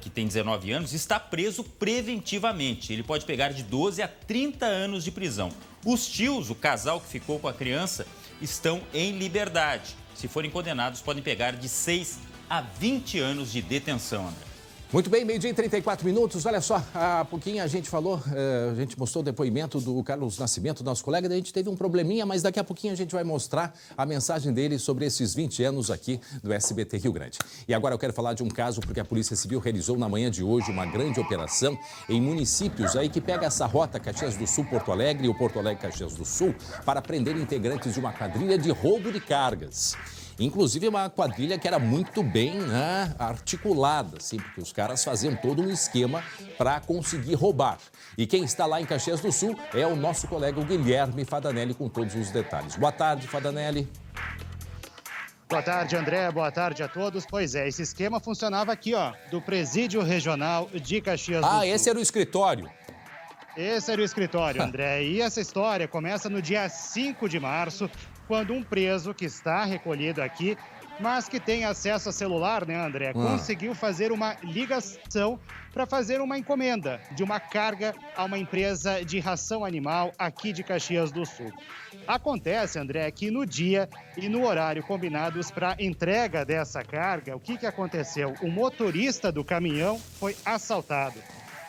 que tem 19 anos, está preso preventivamente. Ele pode pegar de 12 a 30 anos de prisão. Os tios, o casal que ficou com a criança, estão em liberdade. Se forem condenados, podem pegar de 6 a 20 anos de detenção, André. Muito bem, 12h e 34 minutos. Olha só, há pouquinho a gente falou, a gente mostrou o depoimento do Carlos Nascimento, nosso colega, daí a gente teve um probleminha, mas daqui a pouquinho a gente vai mostrar a mensagem dele sobre esses 20 anos aqui do SBT Rio Grande. E agora eu quero falar de um caso porque a Polícia Civil realizou na manhã de hoje uma grande operação em municípios aí que pega essa rota Caxias do Sul, Porto Alegre ou Porto Alegre, Caxias do Sul, para prender integrantes de uma quadrilha de roubo de cargas. Inclusive uma quadrilha que era muito bem, né, articulada, assim, porque os caras faziam todo um esquema para conseguir roubar. E quem está lá em Caxias do Sul é o nosso colega Guilherme Fadanelli com todos os detalhes. Boa tarde, Fadanelli. Boa tarde, André. Boa tarde a todos. Pois é, esse esquema funcionava aqui, ó, do Presídio Regional de Caxias do Sul. Ah, esse era o escritório. Esse era o escritório, André. E essa história começa no dia 5 de março, quando um preso que está recolhido aqui, mas que tem acesso a celular, né, André, conseguiu fazer uma ligação para fazer uma encomenda de uma carga a uma empresa de ração animal aqui de Caxias do Sul. Acontece, André, que no dia e no horário combinados para entrega dessa carga, o que aconteceu? O motorista do caminhão foi assaltado.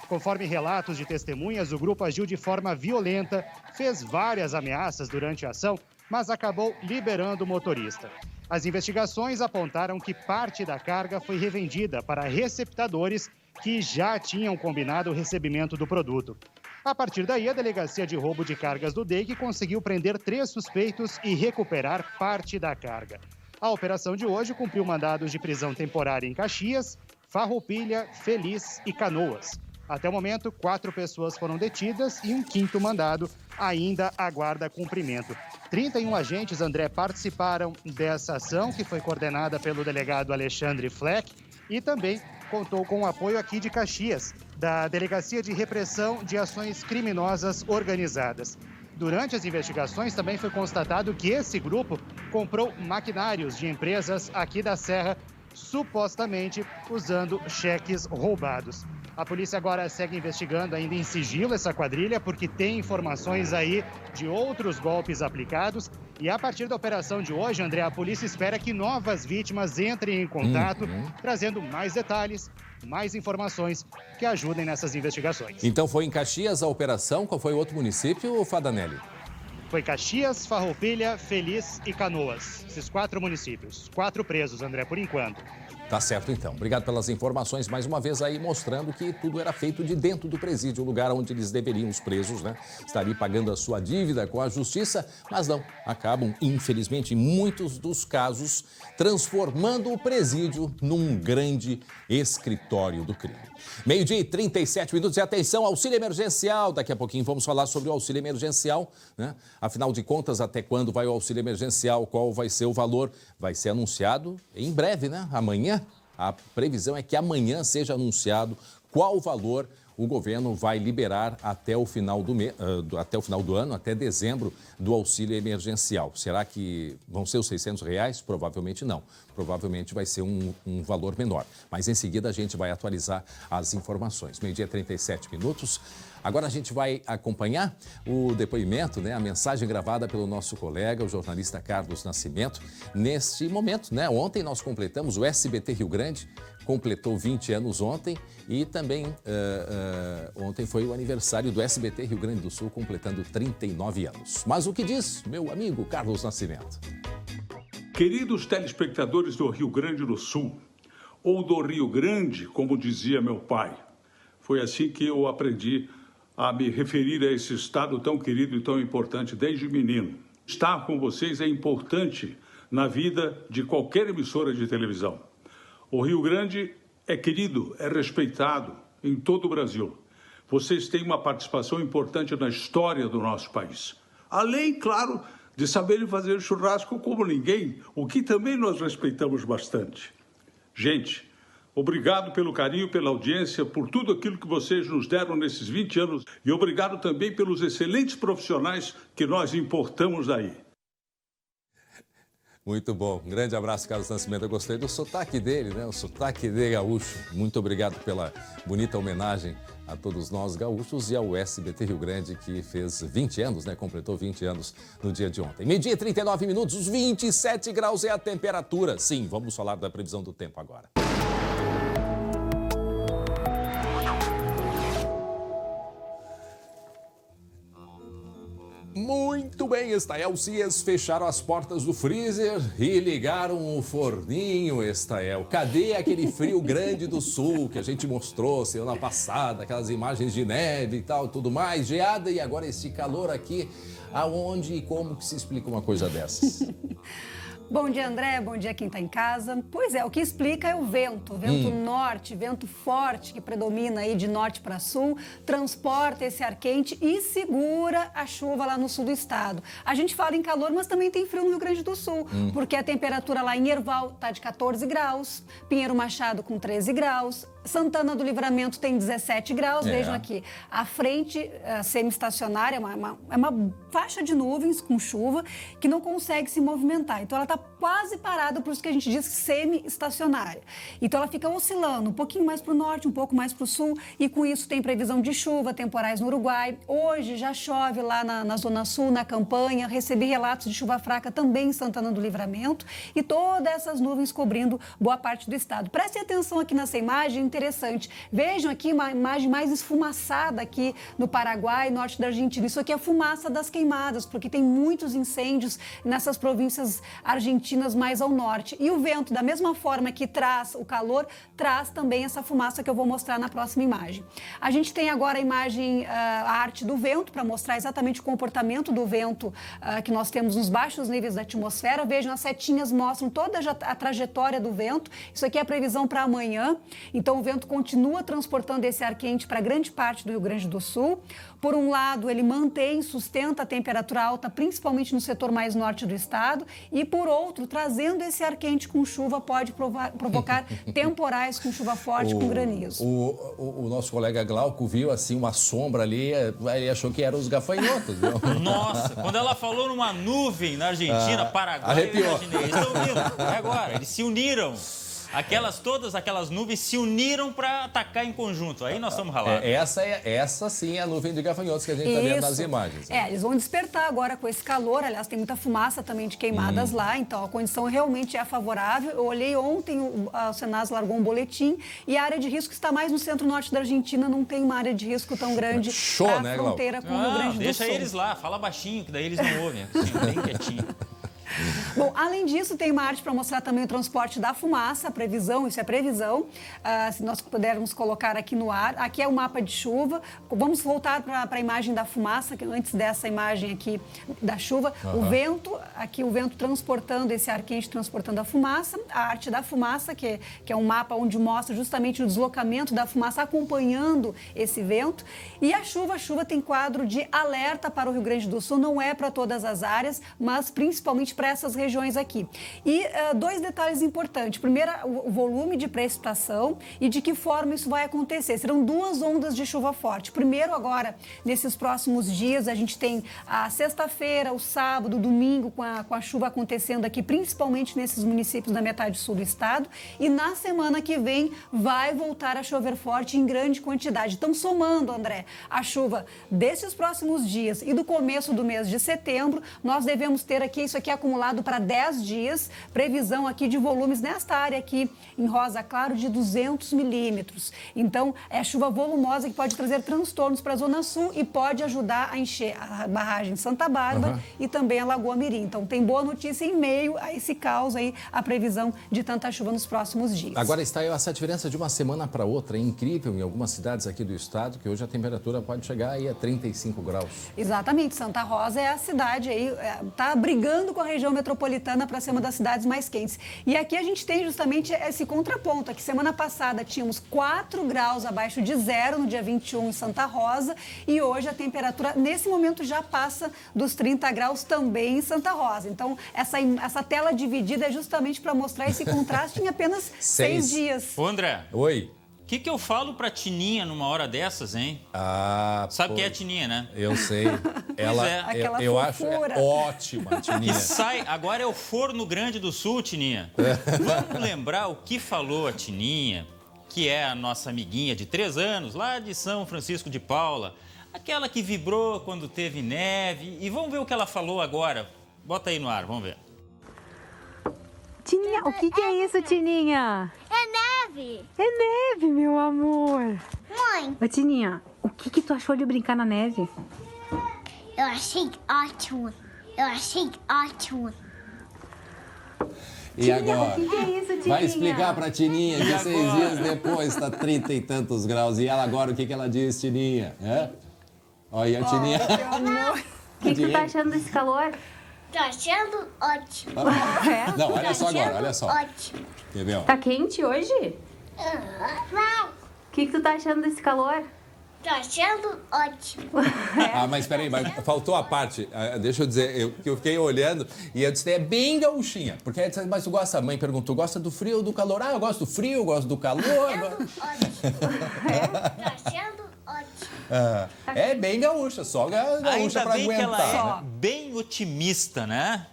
Conforme relatos de testemunhas, o grupo agiu de forma violenta, fez várias ameaças durante a ação, mas acabou liberando o motorista. As investigações apontaram que parte da carga foi revendida para receptadores que já tinham combinado o recebimento do produto. A partir daí, a Delegacia de Roubo de Cargas do DEIC conseguiu prender 3 suspeitos e recuperar parte da carga. A operação de hoje cumpriu mandados de prisão temporária em Caxias, Farroupilha, Feliz e Canoas. Até o momento, 4 pessoas foram detidas e um 5º mandado ainda aguarda cumprimento. 31 agentes, André, participaram dessa ação, que foi coordenada pelo delegado Alexandre Fleck, e também contou com o apoio aqui de Caxias, da Delegacia de Repressão de Ações Criminosas Organizadas. Durante as investigações, também foi constatado que esse grupo comprou maquinários de empresas aqui da Serra, supostamente usando cheques roubados. A polícia agora segue investigando ainda em sigilo essa quadrilha, porque tem informações aí de outros golpes aplicados. E a partir da operação de hoje, André, a polícia espera que novas vítimas entrem em contato, trazendo mais detalhes, mais informações que ajudem nessas investigações. Então foi em Caxias a operação? Qual foi o outro município, Fadanelli? Foi Caxias, Farroupilha, Feliz e Canoas. Esses 4 municípios. 4 presos, André, por enquanto. Tá certo, então. Obrigado pelas informações, mais uma vez aí mostrando que tudo era feito de dentro do presídio, o lugar onde eles deveriam, os presos, né? Estar ali pagando a sua dívida com a justiça, mas não, acabam, infelizmente, em muitos dos casos, transformando o presídio num grande escritório do crime. 12h e 37 minutos e atenção, auxílio emergencial. Daqui a pouquinho vamos falar sobre o auxílio emergencial, né? Afinal de contas, até quando vai o auxílio emergencial? Qual vai ser o valor? Vai ser anunciado em breve, né? Amanhã. A previsão é que amanhã seja anunciado qual o valor o governo vai liberar até o final do ano, até dezembro, do auxílio emergencial. Será que vão ser os R$600? Provavelmente não. Provavelmente vai ser um valor menor. Mas em seguida a gente vai atualizar as informações. 12h e 37 minutos. Agora a gente vai acompanhar o depoimento, né, a mensagem gravada pelo nosso colega, o jornalista Carlos Nascimento, neste momento, né? Ontem nós completamos, o SBT Rio Grande completou 20 anos ontem e também ontem foi o aniversário do SBT Rio Grande do Sul, completando 39 anos. Mas o que diz meu amigo Carlos Nascimento? Queridos telespectadores do Rio Grande do Sul, ou do Rio Grande, como dizia meu pai, foi assim que eu aprendi a me referir a esse estado tão querido e tão importante desde menino. Estar com vocês é importante na vida de qualquer emissora de televisão. O Rio Grande é querido, é respeitado em todo o Brasil. Vocês têm uma participação importante na história do nosso país. Além, claro, de saberem fazer churrasco como ninguém, o que também nós respeitamos bastante. Gente, obrigado pelo carinho, pela audiência, por tudo aquilo que vocês nos deram nesses 20 anos e obrigado também pelos excelentes profissionais que nós importamos daí. Muito bom. Um grande abraço, Carlos Nascimento. Eu gostei do sotaque dele, né? O sotaque de gaúcho. Muito obrigado pela bonita homenagem a todos nós gaúchos e ao SBT Rio Grande, que fez 20 anos, né? Completou 20 anos no dia de ontem. 12h e 39 minutos, os 27 graus é a temperatura. Sim, vamos falar da previsão do tempo agora. Muito bem, Estael Cias fecharam as portas do freezer e ligaram o forninho, Estael. Cadê aquele frio grande do sul que a gente mostrou semana passada, aquelas imagens de neve e tal, tudo mais, geada, e agora esse calor aqui, aonde e como que se explica uma coisa dessas? Bom dia, André. Bom dia quem está em casa. Pois é, o que explica é o vento norte, vento forte que predomina aí de norte para sul, transporta esse ar quente e segura a chuva lá no sul do estado. A gente fala em calor, mas também tem frio no Rio Grande do Sul, porque a temperatura lá em Erval está de 14 graus, Pinheiro Machado com 13 graus, Santana do Livramento tem 17 graus, vejam aqui, a frente semi-estacionária é uma faixa de nuvens com chuva que não consegue se movimentar, então ela está quase parada, por isso que a gente diz semi-estacionária. Então ela fica oscilando um pouquinho mais para o norte, um pouco mais para o sul, e com isso tem previsão de chuva, temporais no Uruguai. Hoje já chove lá na Zona Sul, na Campanha, recebi relatos de chuva fraca também em Santana do Livramento, e todas essas nuvens cobrindo boa parte do estado. Prestem atenção aqui nessa imagem, interessante. Vejam aqui uma imagem mais esfumaçada aqui no Paraguai, norte da Argentina. Isso aqui é a fumaça das queimadas, porque tem muitos incêndios nessas províncias argentinas mais ao norte. E o vento, da mesma forma que traz o calor, traz também essa fumaça que eu vou mostrar na próxima imagem. A gente tem agora a imagem, a arte do vento, para mostrar exatamente o comportamento do vento que nós temos nos baixos níveis da atmosfera. Vejam, as setinhas mostram toda a trajetória do vento. Isso aqui é a previsão para amanhã. Então, o vento continua transportando esse ar quente para grande parte do Rio Grande do Sul. Por um lado, ele sustenta a temperatura alta, principalmente no setor mais norte do estado. E por outro, trazendo esse ar quente com chuva, pode provocar temporais com chuva forte, com granizo. O nosso colega Glauco viu assim uma sombra ali, ele achou que eram os gafanhotos. Viu? Nossa, quando ela falou numa nuvem na Argentina, Paraguai, arrepiou. eu imaginei. Eles estão vindo, é agora, eles se uniram. Todas aquelas nuvens se uniram para atacar em conjunto. Aí nós estamos ralados. Essa sim é a nuvem de gafanhotos que a gente está vendo nas imagens. Eles vão despertar agora com esse calor. Aliás, tem muita fumaça também de queimadas lá. Então, a condição realmente é favorável. Eu olhei ontem, o Senasa largou um boletim e a área de risco está mais no centro-norte da Argentina. Não tem uma área de risco tão grande para a fronteira com o Rio Grande do Sul. Deixa eles lá, fala baixinho, que daí eles não ouvem. Assim, bem quietinho. Bom, além disso, tem uma arte para mostrar também o transporte da fumaça, a previsão, isso é previsão, se nós pudermos colocar aqui no ar. Aqui é o mapa de chuva. Vamos voltar para a imagem da fumaça, que antes dessa imagem aqui da chuva. O vento, aqui o vento transportando esse ar quente, transportando a fumaça. A arte da fumaça, que é um mapa onde mostra justamente o deslocamento da fumaça acompanhando esse vento. E a chuva tem quadro de alerta para o Rio Grande do Sul, não é para todas as áreas, mas principalmente para essas regiões aqui. E dois detalhes importantes. Primeiro, o volume de precipitação e de que forma isso vai acontecer. Serão 2 ondas de chuva forte. Primeiro, agora, nesses próximos dias, a gente tem a sexta-feira, o sábado, o domingo, com a chuva acontecendo aqui, principalmente nesses municípios da metade sul do estado. E na semana que vem, vai voltar a chover forte em grande quantidade. Então, somando, André, a chuva desses próximos dias e do começo do mês de setembro, nós devemos ter aqui, isso aqui acumulado para 10 dias, previsão aqui de volumes nesta área aqui em rosa claro de 200 milímetros. Então, é chuva volumosa que pode trazer transtornos para a Zona Sul e pode ajudar a encher a barragem Santa Bárbara e também a Lagoa Mirim. Então, tem boa notícia em meio a esse caos aí, a previsão de tanta chuva nos próximos dias. Agora está aí essa diferença de uma semana para outra, é incrível em algumas cidades aqui do estado, que hoje a temperatura pode chegar aí a 35 graus. Exatamente, Santa Rosa é a cidade aí, está brigando com a região metropolitana para ser uma das cidades mais quentes. E aqui a gente tem justamente esse contraponto. Aqui semana passada tínhamos 4 graus abaixo de zero no dia 21 em Santa Rosa e hoje a temperatura nesse momento já passa dos 30 graus também em Santa Rosa. Então essa tela dividida é justamente para mostrar esse contraste em apenas 6 dias. Ô, André. Oi. O que eu falo pra Tininha numa hora dessas, hein? Sabe quem é a Tininha, né? Eu sei. Ela, eu acho ótima, a Tininha. Que sai, agora é o Forno Grande do Sul, Tininha. Vamos lembrar o que falou a Tininha, que é a nossa amiguinha de 3 anos, lá de São Francisco de Paula. Aquela que vibrou quando teve neve. E vamos ver o que ela falou agora. Bota aí no ar, vamos ver. Tininha, o que é isso, Tininha? É neve. É neve, meu amor. Mãe. Ô, Tininha, o que tu achou de brincar na neve? Eu achei ótimo. E Tininha, agora? O que é isso, Tininha? Vai explicar pra Tininha que 6 dias depois está 30 e tantos graus. E ela agora, o que ela diz, Tininha? Olha a Tininha. O que tu tá achando desse calor? Tô achando ótimo. Não, olha só agora, olha só. Ótimo. Quer ver, ó? Tá quente hoje? Vai. O que tu tá achando desse calor? Tô achando ótimo. Mas peraí, faltou a parte. Deixa eu dizer, eu fiquei olhando e eu disse, é bem gauchinha. Porque aí disse, mas tu gosta, a mãe perguntou, gosta do frio ou do calor? Eu gosto do frio, eu gosto do calor. Tô achando ótimo. É bem gaúcha, só gaúcha pra aguentar. Ainda bem que ela né? é bem otimista, né?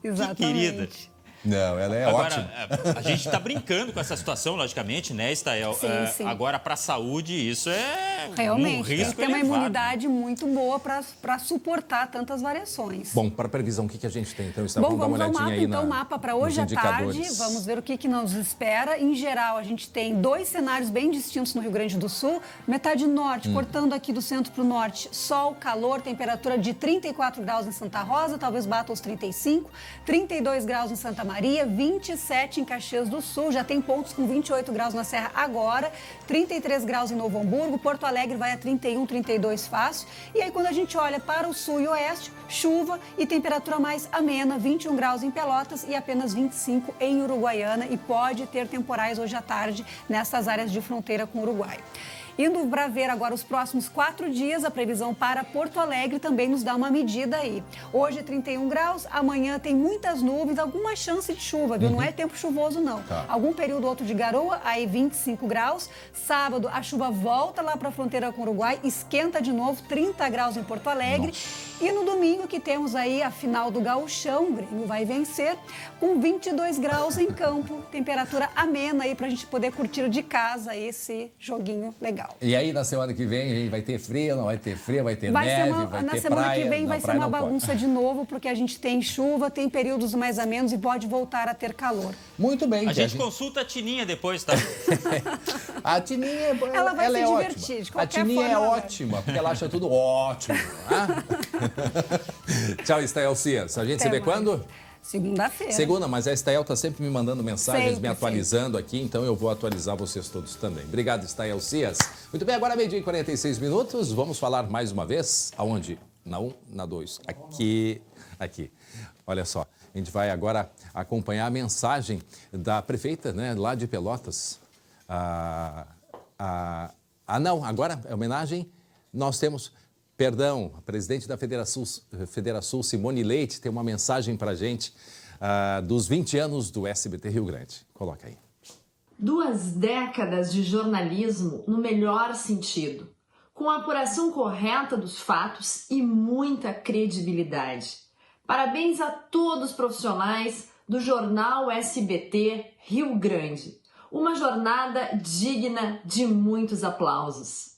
Exatamente. Que querida. Não, ela é ótima. Agora, a gente está brincando com essa situação, logicamente, né, Stael? Sim. Agora, para a saúde, isso é realmente, um risco tem uma elevado. imunidade muito boa para suportar tantas variações. Bom, para a previsão, o que a gente tem? Então, Bom, vamos dar ao uma olhadinha mapa, aí então, mapa para hoje à tarde. Vamos ver o que nos espera. Em geral, a gente tem 2 cenários bem distintos no Rio Grande do Sul. Metade norte, cortando aqui do centro para o norte, sol, calor, temperatura de 34 graus em Santa Rosa, talvez bata os 35, 32 graus em Santa Maria, 27 em Caxias do Sul, já tem pontos com 28 graus na Serra agora, 33 graus em Novo Hamburgo, Porto Alegre vai a 31, 32 fácil. E aí quando a gente olha para o sul e oeste, chuva e temperatura mais amena, 21 graus em Pelotas e apenas 25 em Uruguaiana, e pode ter temporais hoje à tarde nessas áreas de fronteira com o Uruguai. Indo para ver agora os próximos 4 dias, a previsão para Porto Alegre também nos dá uma medida aí. Hoje 31 graus, amanhã tem muitas nuvens, alguma chance de chuva, viu? Não é tempo chuvoso, não. Tá. Algum período outro de garoa, aí 25 graus. Sábado, a chuva volta lá para a fronteira com o Uruguai, esquenta de novo, 30 graus em Porto Alegre. Nossa. E no domingo, que temos aí a final do Gauchão, o Grêmio vai vencer, com 22 graus em campo, temperatura amena aí para a gente poder curtir de casa esse joguinho legal. E aí, na semana que vem, vai ter frio, não vai ter frio, vai ter neve, vai ter praia? Na semana que vem vai ser uma bagunça de novo, porque a gente tem chuva, tem períodos mais a menos e pode voltar a ter calor. Muito bem. A gente consulta a Tininha depois, tá? A Tininha, ela vai se é divertir, ótima. de qualquer forma. A Tininha forma, é ótima, porque ela acha tudo ótimo. Tchau, Estael Cias. A gente se vê quando? Segunda-feira. Segunda, mas a Estael está sempre me mandando mensagens, sempre, me atualizando aqui, então eu vou atualizar vocês todos também. Obrigado, Estael Cias. Muito bem, agora 12h e 46 minutos. Vamos falar mais uma vez. Aonde? Na 1, na 2. Aqui. Olha só, a gente vai agora acompanhar a mensagem da prefeita, né, lá de Pelotas. Não, agora é homenagem. Nós temos... Perdão, a presidente da Federação, Simone Leite, tem uma mensagem para a gente dos 20 anos do SBT Rio Grande. Coloca aí. 2 décadas de jornalismo no melhor sentido, com a apuração correta dos fatos e muita credibilidade. Parabéns a todos os profissionais do jornal SBT Rio Grande. Uma jornada digna de muitos aplausos.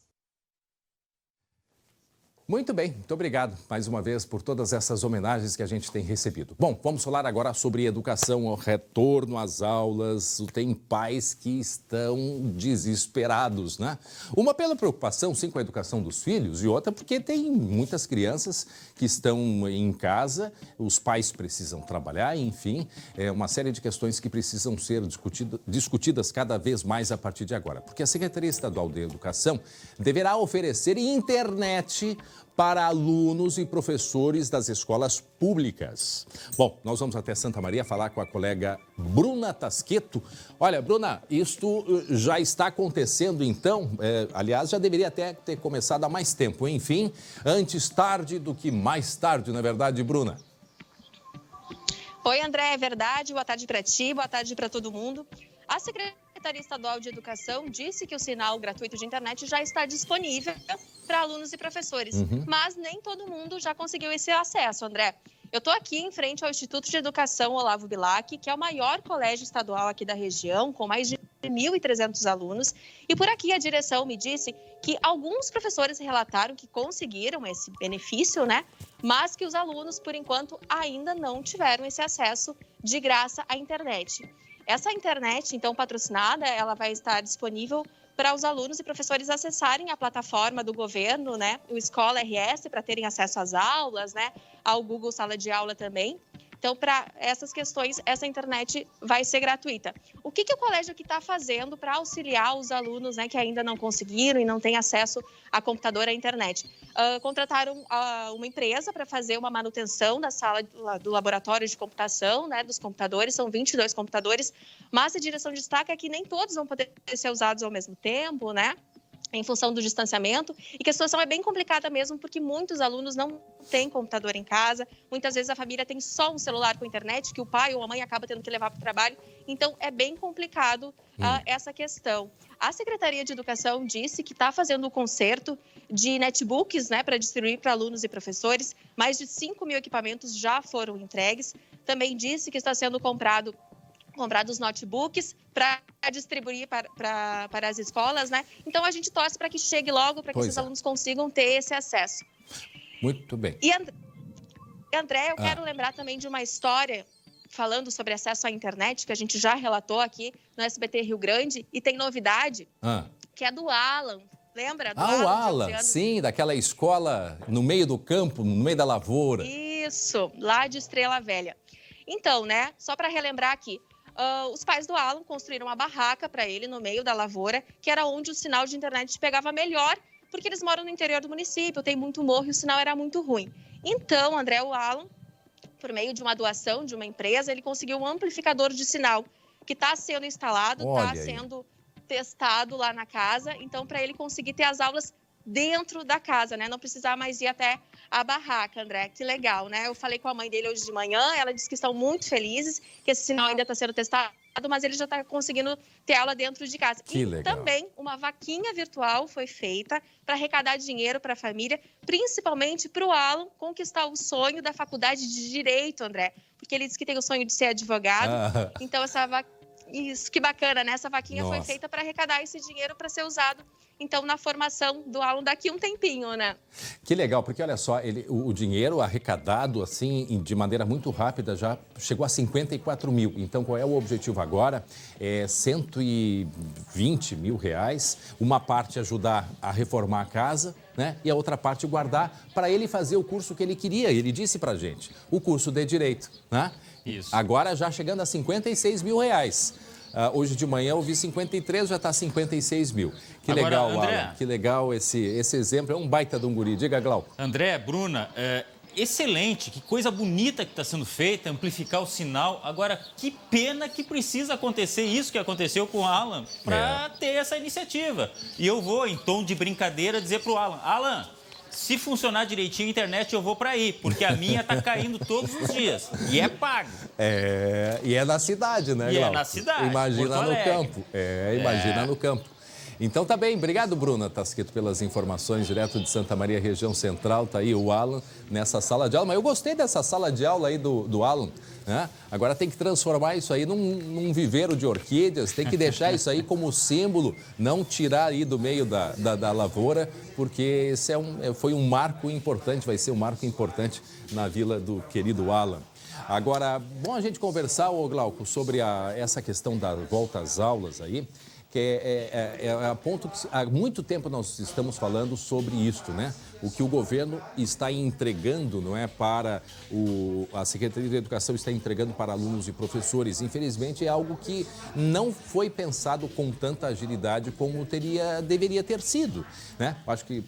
Muito bem, muito obrigado mais uma vez por todas essas homenagens que a gente tem recebido. Bom, vamos falar agora sobre educação, o retorno às aulas. Tem pais que estão desesperados, né? Uma pela preocupação, sim, com a educação dos filhos, e outra porque tem muitas crianças que estão em casa, os pais precisam trabalhar, enfim, é uma série de questões que precisam ser discutidas cada vez mais a partir de agora. Porque a Secretaria Estadual de Educação deverá oferecer internet para alunos e professores das escolas públicas. Bom, nós vamos até Santa Maria falar com a colega Bruna Tasqueto. Olha, Bruna, isto já está acontecendo então, aliás, já deveria até ter começado há mais tempo. Enfim, antes tarde do que mais tarde, não é verdade, Bruna? Oi, André, é verdade. Boa tarde para ti, boa tarde para todo mundo. A Secretaria Estadual de Educação disse que o sinal gratuito de internet já está disponível para alunos e professores, mas nem todo mundo já conseguiu esse acesso, André. Eu estou aqui em frente ao Instituto de Educação Olavo Bilac, que é o maior colégio estadual aqui da região, com mais de 1.300 alunos, e por aqui a direção me disse que alguns professores relataram que conseguiram esse benefício, né? Mas que os alunos, por enquanto, ainda não tiveram esse acesso de graça à internet. Essa internet, então, patrocinada, ela vai estar disponível para os alunos e professores acessarem a plataforma do governo, né, o Escola RS, para terem acesso às aulas, né, ao Google Sala de Aula também. Então, para essas questões, essa internet vai ser gratuita. O que o colégio aqui está fazendo para auxiliar os alunos, né, que ainda não conseguiram e não têm acesso a computador, à internet? Contrataram uma empresa para fazer uma manutenção da sala do laboratório de computação, né, dos computadores, são 22 computadores, mas a direção destaca que nem todos vão poder ser usados ao mesmo tempo, né? Em função do distanciamento, e que a situação é bem complicada mesmo, porque muitos alunos não têm computador em casa, muitas vezes a família tem só um celular com internet, que o pai ou a mãe acaba tendo que levar para o trabalho, então é bem complicado essa questão. A Secretaria de Educação disse que está fazendo o conserto de netbooks, né, para distribuir para alunos e professores, mais de 5.000 equipamentos já foram entregues, também disse que está sendo comprados notebooks para distribuir para as escolas, né? Então, a gente torce para que chegue logo, para que esses alunos consigam ter esse acesso. Muito bem. E, André, eu quero lembrar também de uma história falando sobre acesso à internet, que a gente já relatou aqui no SBT Rio Grande, e tem novidade, que é do Alan. Lembra? O Alan, sim, daquela escola no meio do campo, no meio da lavoura. Isso, lá de Estrela Velha. Então, né, só para relembrar aqui, os pais do Alan construíram uma barraca para ele no meio da lavoura, que era onde o sinal de internet pegava melhor, porque eles moram no interior do município, tem muito morro e o sinal era muito ruim. Então, André, o Alan, por meio de uma doação de uma empresa, ele conseguiu um amplificador de sinal que está sendo instalado, está sendo testado lá na casa, então para ele conseguir ter as aulas dentro da casa, né? Não precisar mais ir até a barraca, André. Que legal, né? Eu falei com a mãe dele hoje de manhã, ela disse que estão muito felizes, que esse sinal ainda está sendo testado, mas ele já está conseguindo ter aula dentro de casa. Que legal. Também uma vaquinha virtual foi feita para arrecadar dinheiro para a família, principalmente para o Alan conquistar o sonho da faculdade de Direito, André, porque ele disse que tem o sonho de ser advogado. Então, isso, que bacana, né? Essa vaquinha foi feita para arrecadar esse dinheiro para ser usado, então, na formação do Alan daqui um tempinho, né? Que legal, porque olha só, o dinheiro arrecadado, assim, de maneira muito rápida, já chegou a 54 mil. Então, qual é o objetivo agora? É 120 mil reais. Uma parte ajudar a reformar a casa, né? E a outra parte guardar para ele fazer o curso que ele queria. Ele disse pra gente, o curso de Direito, né? Isso. Agora já chegando a 56 mil reais. Hoje de manhã eu vi 53, já está 56 mil. Que agora, legal, André, Alan. Que legal esse exemplo. É um baita de um guri. Diga, Glauco. André, Bruna, excelente. Que coisa bonita que está sendo feita, amplificar o sinal. Agora, que pena que precisa acontecer isso que aconteceu com o Alan para ter essa iniciativa. E eu vou, em tom de brincadeira, dizer para o Alan, Alan, se funcionar direitinho a internet, eu vou para aí, porque a minha tá caindo todos os dias. E é pago. E é na cidade, né, Glauco? E é na cidade. Imagina no campo. Imagina no campo. Então tá bem, obrigado, Bruna Tasqueto, pelas informações, direto de Santa Maria, região central. Tá aí o Alan nessa sala de aula. Mas eu gostei dessa sala de aula aí do Alan, né? Agora tem que transformar isso aí num viveiro de orquídeas, tem que deixar isso aí como símbolo, não tirar aí do meio da lavoura, porque esse foi um marco importante, vai ser um marco importante na vila do querido Alan. Agora, bom a gente conversar, Glauco, sobre essa questão da volta às aulas aí, que a ponto que há muito tempo nós estamos falando sobre isto, né? O que o governo está entregando, não é, para a Secretaria de Educação está entregando para alunos e professores. Infelizmente, é algo que não foi pensado com tanta agilidade como deveria ter sido, né? Acho que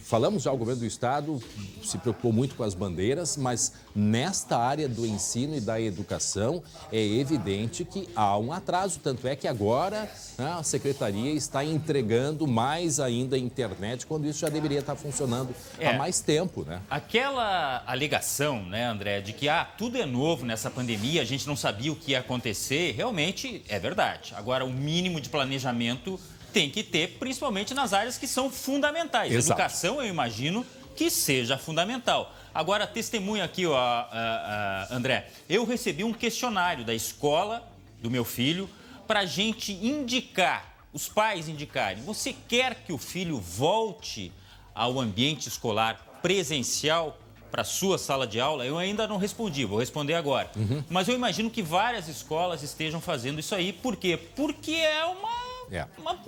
falamos já, o governo do estado se preocupou muito com as bandeiras, mas nesta área do ensino e da educação é evidente que há um atraso. Tanto é que agora, né, a Secretaria está entregando mais ainda a internet, quando isso já deveria estar funcionando há mais tempo, né? Aquela alegação, né, André, de que tudo é novo nessa pandemia, a gente não sabia o que ia acontecer, realmente é verdade. Agora, o mínimo de planejamento tem que ter, principalmente nas áreas que são fundamentais. Exato. Educação, eu imagino que seja fundamental. Agora, testemunha aqui, André, eu recebi um questionário da escola do meu filho para a gente indicar, os pais indicarem, você quer que o filho volte ao ambiente escolar presencial para a sua sala de aula? Eu ainda não respondi, vou responder agora. Mas eu imagino que várias escolas estejam fazendo isso aí. Por quê? Porque é uma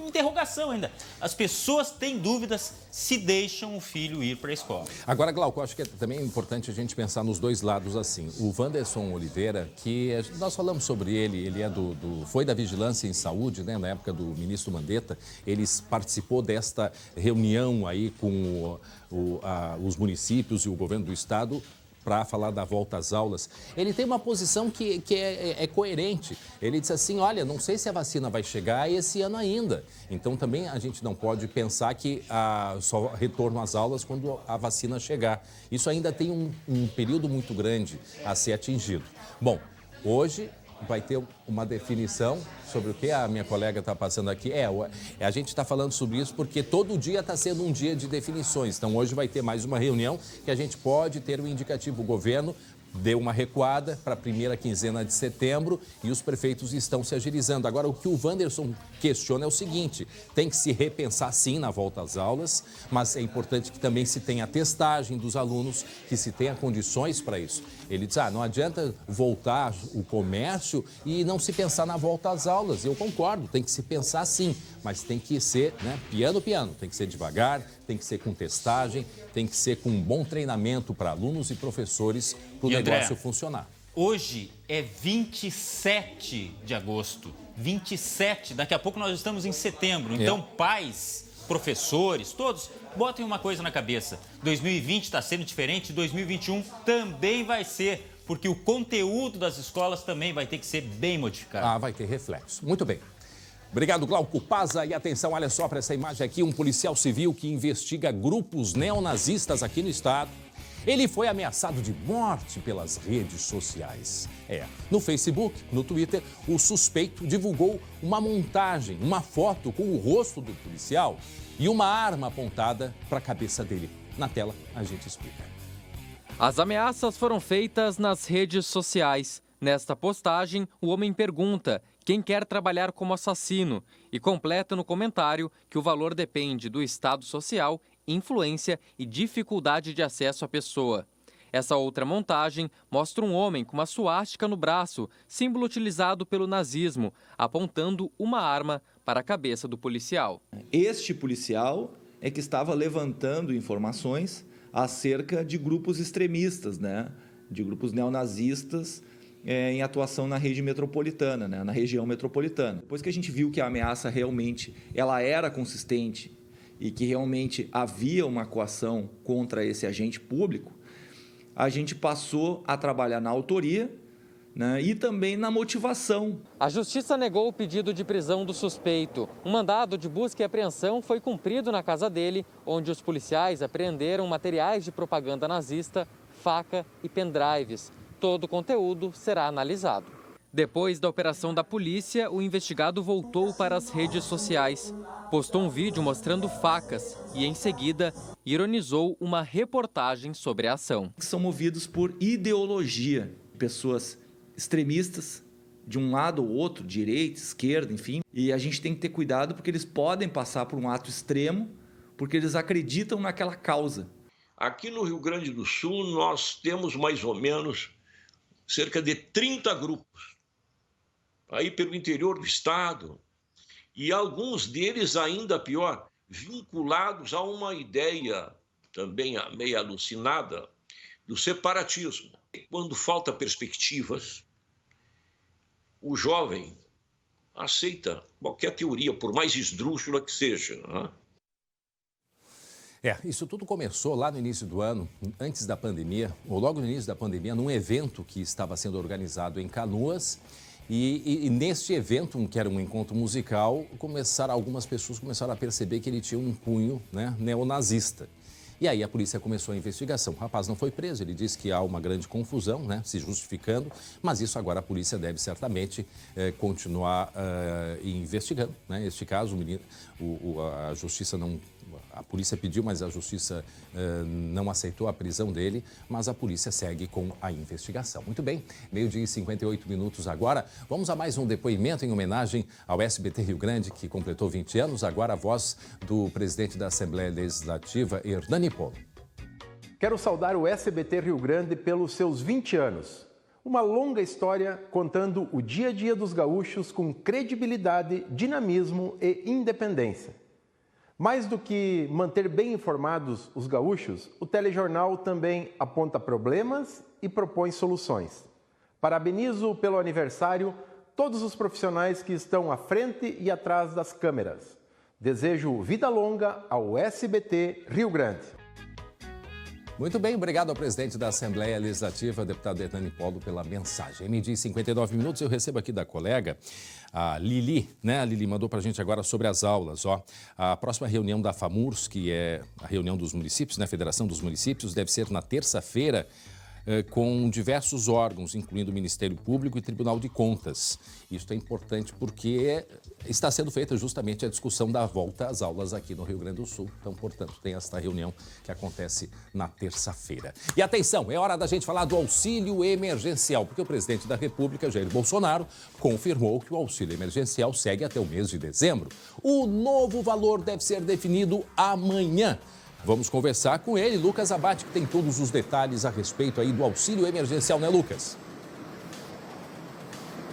interrogação ainda. As pessoas têm dúvidas se deixam o filho ir para a escola. Agora, Glauco, eu acho que também é importante a gente pensar nos dois lados assim. O Wanderson Oliveira, que nós falamos sobre ele foi da Vigilância em Saúde, né, na época do ministro Mandetta. Ele participou desta reunião aí com os municípios e o governo do estado para falar da volta às aulas. Ele tem uma posição que é coerente. Ele disse assim, olha, não sei se a vacina vai chegar esse ano ainda. Então também a gente não pode pensar que só retorno às aulas quando a vacina chegar. Isso ainda tem um período muito grande a ser atingido. Bom, hoje vai ter uma definição sobre o que a minha colega está passando aqui. A gente está falando sobre isso porque todo dia está sendo um dia de definições. Então, hoje vai ter mais uma reunião que a gente pode ter um indicativo. O governo deu uma recuada para a primeira quinzena de setembro e os prefeitos estão se agilizando. Agora, o que o Wanderson questiona é o seguinte, tem que se repensar sim na volta às aulas, mas é importante que também se tenha testagem dos alunos, que se tenha condições para isso. Ele diz, não adianta voltar o comércio e não se pensar na volta às aulas. Eu concordo, tem que se pensar sim, mas tem que ser, né, piano, tem que ser devagar, tem que ser com testagem, tem que ser com um bom treinamento para alunos e professores para o negócio funcionar. Hoje é 27 de agosto. 27, daqui a pouco nós estamos em setembro. Então, pais, professores, todos, botem uma coisa na cabeça. 2020 está sendo diferente, 2021 também vai ser, porque o conteúdo das escolas também vai ter que ser bem modificado. Ah, vai ter reflexo. Muito bem. Obrigado, Glauco Paza. E atenção, olha só para essa imagem aqui, um policial civil que investiga grupos neonazistas aqui no estado. Ele foi ameaçado de morte pelas redes sociais. No Facebook, no Twitter, o suspeito divulgou uma montagem, uma foto com o rosto do policial e uma arma apontada para a cabeça dele. Na tela, a gente explica. As ameaças foram feitas nas redes sociais. Nesta postagem, o homem pergunta quem quer trabalhar como assassino e completa no comentário que o valor depende do estado social, influência e dificuldade de acesso à pessoa. Essa outra montagem mostra um homem com uma suástica no braço, símbolo utilizado pelo nazismo, apontando uma arma para a cabeça do policial. Este policial é que estava levantando informações acerca de grupos extremistas, de grupos neonazistas em atuação na rede metropolitana, na região metropolitana. Depois que a gente viu que a ameaça realmente ela era consistente e que realmente havia uma coação contra esse agente público, a gente passou a trabalhar na autoria, e também na motivação. A Justiça negou o pedido de prisão do suspeito. Um mandado de busca e apreensão foi cumprido na casa dele, onde os policiais apreenderam materiais de propaganda nazista, faca e pendrives. Todo o conteúdo será analisado. Depois da operação da polícia, o investigado voltou para as redes sociais. Postou um vídeo mostrando facas e, em seguida, ironizou uma reportagem sobre a ação. São movidos por ideologia, pessoas extremistas, de um lado ou outro, direita, esquerda, enfim. E a gente tem que ter cuidado porque eles podem passar por um ato extremo, porque eles acreditam naquela causa. Aqui no Rio Grande do Sul, nós temos mais ou menos cerca de 30 grupos, aí pelo interior do estado, e alguns deles ainda pior, vinculados a uma ideia também meio alucinada do separatismo. Quando falta perspectivas, o jovem aceita qualquer teoria, por mais esdrúxula que seja, Isso tudo começou lá no início do ano, antes da pandemia, ou logo no início da pandemia, num evento que estava sendo organizado em Canoas. E neste evento, que era um encontro musical, algumas pessoas começaram a perceber que ele tinha um cunho neonazista. E aí a polícia começou a investigação. O rapaz não foi preso, ele disse que há uma grande confusão, se justificando, mas isso agora a polícia deve certamente continuar investigando. Este caso, a justiça não... A polícia pediu, mas a justiça não aceitou a prisão dele, mas a polícia segue com a investigação. Muito bem, 12h58 agora. Vamos a mais um depoimento em homenagem ao SBT Rio Grande, que completou 20 anos. Agora a voz do presidente da Assembleia Legislativa, Hernani Polo. Quero saudar o SBT Rio Grande pelos seus 20 anos. Uma longa história contando o dia a dia dos gaúchos com credibilidade, dinamismo e independência. Mais do que manter bem informados os gaúchos, o telejornal também aponta problemas e propõe soluções. Parabenizo pelo aniversário todos os profissionais que estão à frente e atrás das câmeras. Desejo vida longa ao SBT Rio Grande. Muito bem, obrigado ao presidente da Assembleia Legislativa, deputado Hernani Polo, pela mensagem. Meio-dia e 59 minutos, eu recebo aqui da colega, a Lili, A Lili mandou para a gente agora sobre as aulas, A próxima reunião da FAMURS, que é a reunião dos municípios, Federação dos Municípios, deve ser na terça-feira, com diversos órgãos, incluindo o Ministério Público e Tribunal de Contas. Isso é importante porque está sendo feita justamente a discussão da volta às aulas aqui no Rio Grande do Sul. Então, portanto, tem esta reunião que acontece na terça-feira. E atenção, é hora da gente falar do auxílio emergencial, porque o presidente da República, Jair Bolsonaro, confirmou que o auxílio emergencial segue até o mês de dezembro. O novo valor deve ser definido amanhã. Vamos conversar com ele, Lucas Abate, que tem todos os detalhes a respeito aí do auxílio emergencial, Lucas?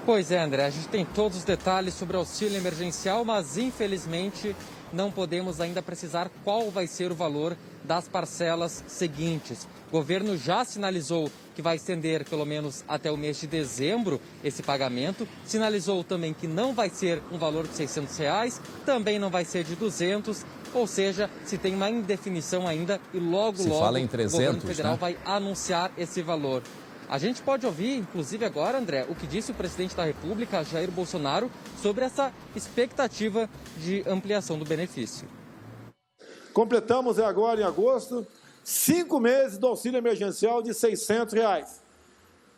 Pois é, André, a gente tem todos os detalhes sobre o auxílio emergencial, mas infelizmente não podemos ainda precisar qual vai ser o valor das parcelas seguintes. O governo já sinalizou que vai estender pelo menos até o mês de dezembro esse pagamento. Sinalizou também que não vai ser um valor de R$600, também não vai ser de 200, ou seja, se tem uma indefinição ainda e logo fala em 300, o governo federal, né, vai anunciar esse valor. A gente pode ouvir, inclusive agora, André, o que disse o presidente da República, Jair Bolsonaro, sobre essa expectativa de ampliação do benefício. Completamos agora, em agosto, 5 meses do auxílio emergencial de R$600.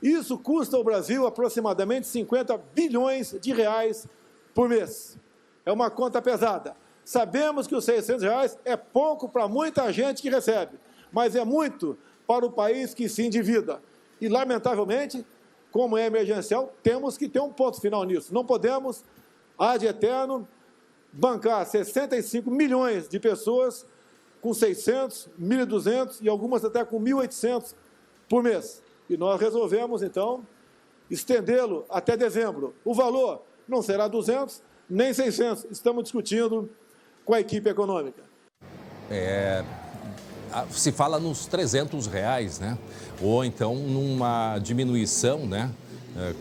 Isso custa ao Brasil aproximadamente 50 bilhões de reais por mês. É uma conta pesada. Sabemos que os R$600 é pouco para muita gente que recebe, mas é muito para o país que se endivida. E, lamentavelmente, como é emergencial, temos que ter um ponto final nisso. Não podemos, ad eterno, bancar 65 milhões de pessoas com 600, 1.200 e algumas até com 1.800 por mês. E nós resolvemos, então, estendê-lo até dezembro. O valor não será 200, nem 600. Estamos discutindo com a equipe econômica. Se fala nos R$300, né? Ou então numa diminuição, né?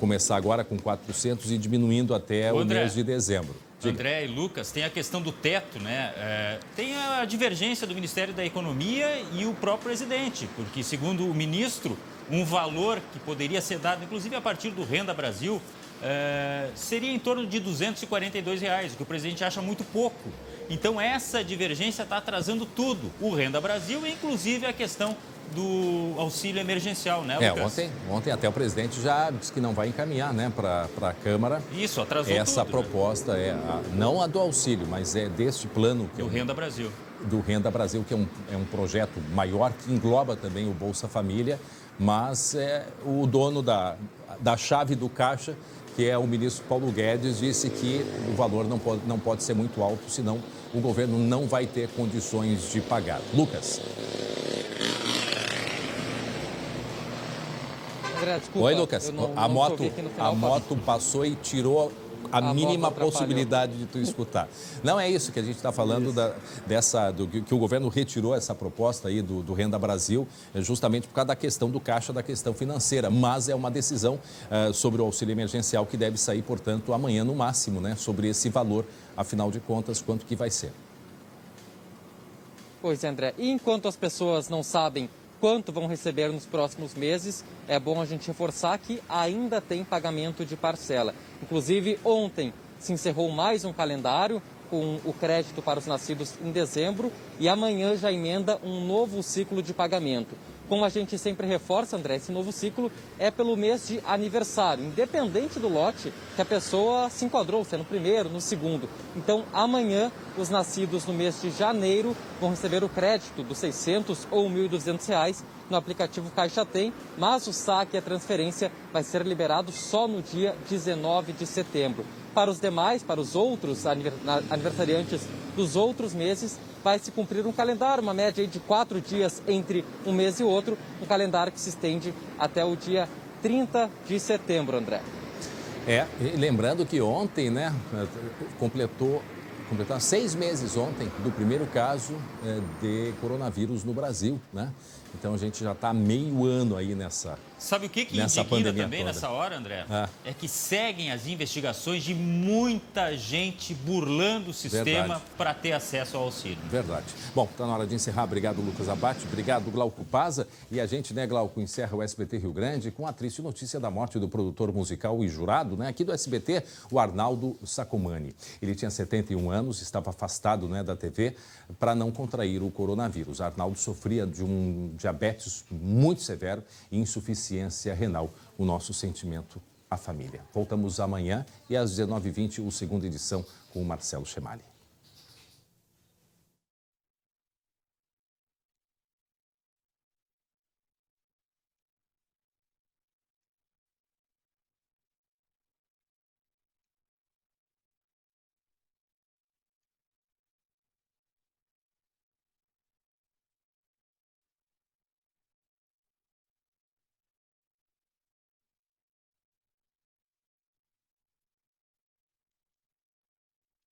Começar agora com 400 e diminuindo até o mês de dezembro. André e Lucas, tem a questão do teto, né? Tem a divergência do Ministério da Economia e o próprio presidente, porque, segundo o ministro, um valor que poderia ser dado, inclusive a partir do Renda Brasil, seria em torno de R$242, o que o presidente acha muito pouco. Então, essa divergência está atrasando tudo, o Renda Brasil e, inclusive, a questão do auxílio emergencial, né, Lucas? Ontem até o presidente já disse que não vai encaminhar, né, para a Câmara. Isso, atrasou essa tudo, proposta, não a do auxílio, mas é deste plano. Do Renda Brasil. Do Renda Brasil, que é um projeto maior, que engloba também o Bolsa Família, mas o dono da chave do caixa, que é o ministro Paulo Guedes, disse que o valor não pode ser muito alto, senão o governo não vai ter condições de pagar. Lucas. André, desculpa, oi, Lucas. A moto passou e tirou a mínima possibilidade de tu escutar. Não é isso que a gente está falando que o governo retirou essa proposta aí do Renda Brasil, justamente por causa da questão do caixa, da questão financeira. Mas é uma decisão sobre o auxílio emergencial que deve sair, portanto, amanhã no máximo, né? Sobre esse valor, afinal de contas, quanto que vai ser. Pois é, André. E enquanto as pessoas não sabem quanto vão receber nos próximos meses, é bom a gente reforçar que ainda tem pagamento de parcela. Inclusive, ontem se encerrou mais um calendário com o crédito para os nascidos em dezembro e amanhã já emenda um novo ciclo de pagamento. Como a gente sempre reforça, André, esse novo ciclo é pelo mês de aniversário, independente do lote que a pessoa se enquadrou, se é no primeiro, no segundo. Então, amanhã, os nascidos no mês de janeiro vão receber o crédito dos R$600 ou R$1.200 no aplicativo Caixa Tem, mas o saque e a transferência vai ser liberado só no dia 19 de setembro. Para os demais, para os outros aniversariantes dos outros meses, vai se cumprir um calendário, uma média de 4 dias entre um mês e outro, um calendário que se estende até o dia 30 de setembro, André. Lembrando que ontem, né, completou 6 meses ontem do primeiro caso de coronavírus no Brasil, né? Então a gente já está meio ano aí nessa Sabe o que indigna também nessa hora, André? É que seguem as investigações de muita gente burlando o sistema para ter acesso ao auxílio. Verdade. Bom, está na hora de encerrar. Obrigado, Lucas Abate. Obrigado, Glauco Paza. E a gente, né, Glauco, encerra o SBT Rio Grande com a triste notícia da morte do produtor musical e jurado, né, aqui do SBT, o Arnaldo Sacomani. Ele tinha 71 anos, estava afastado, né, da TV para não contrair o coronavírus. Arnaldo sofria de um diabetes muito severo e insuficiência renal. O nosso sentimento à família. Voltamos amanhã e às 19h20, a segunda edição com o Marcelo Chemali.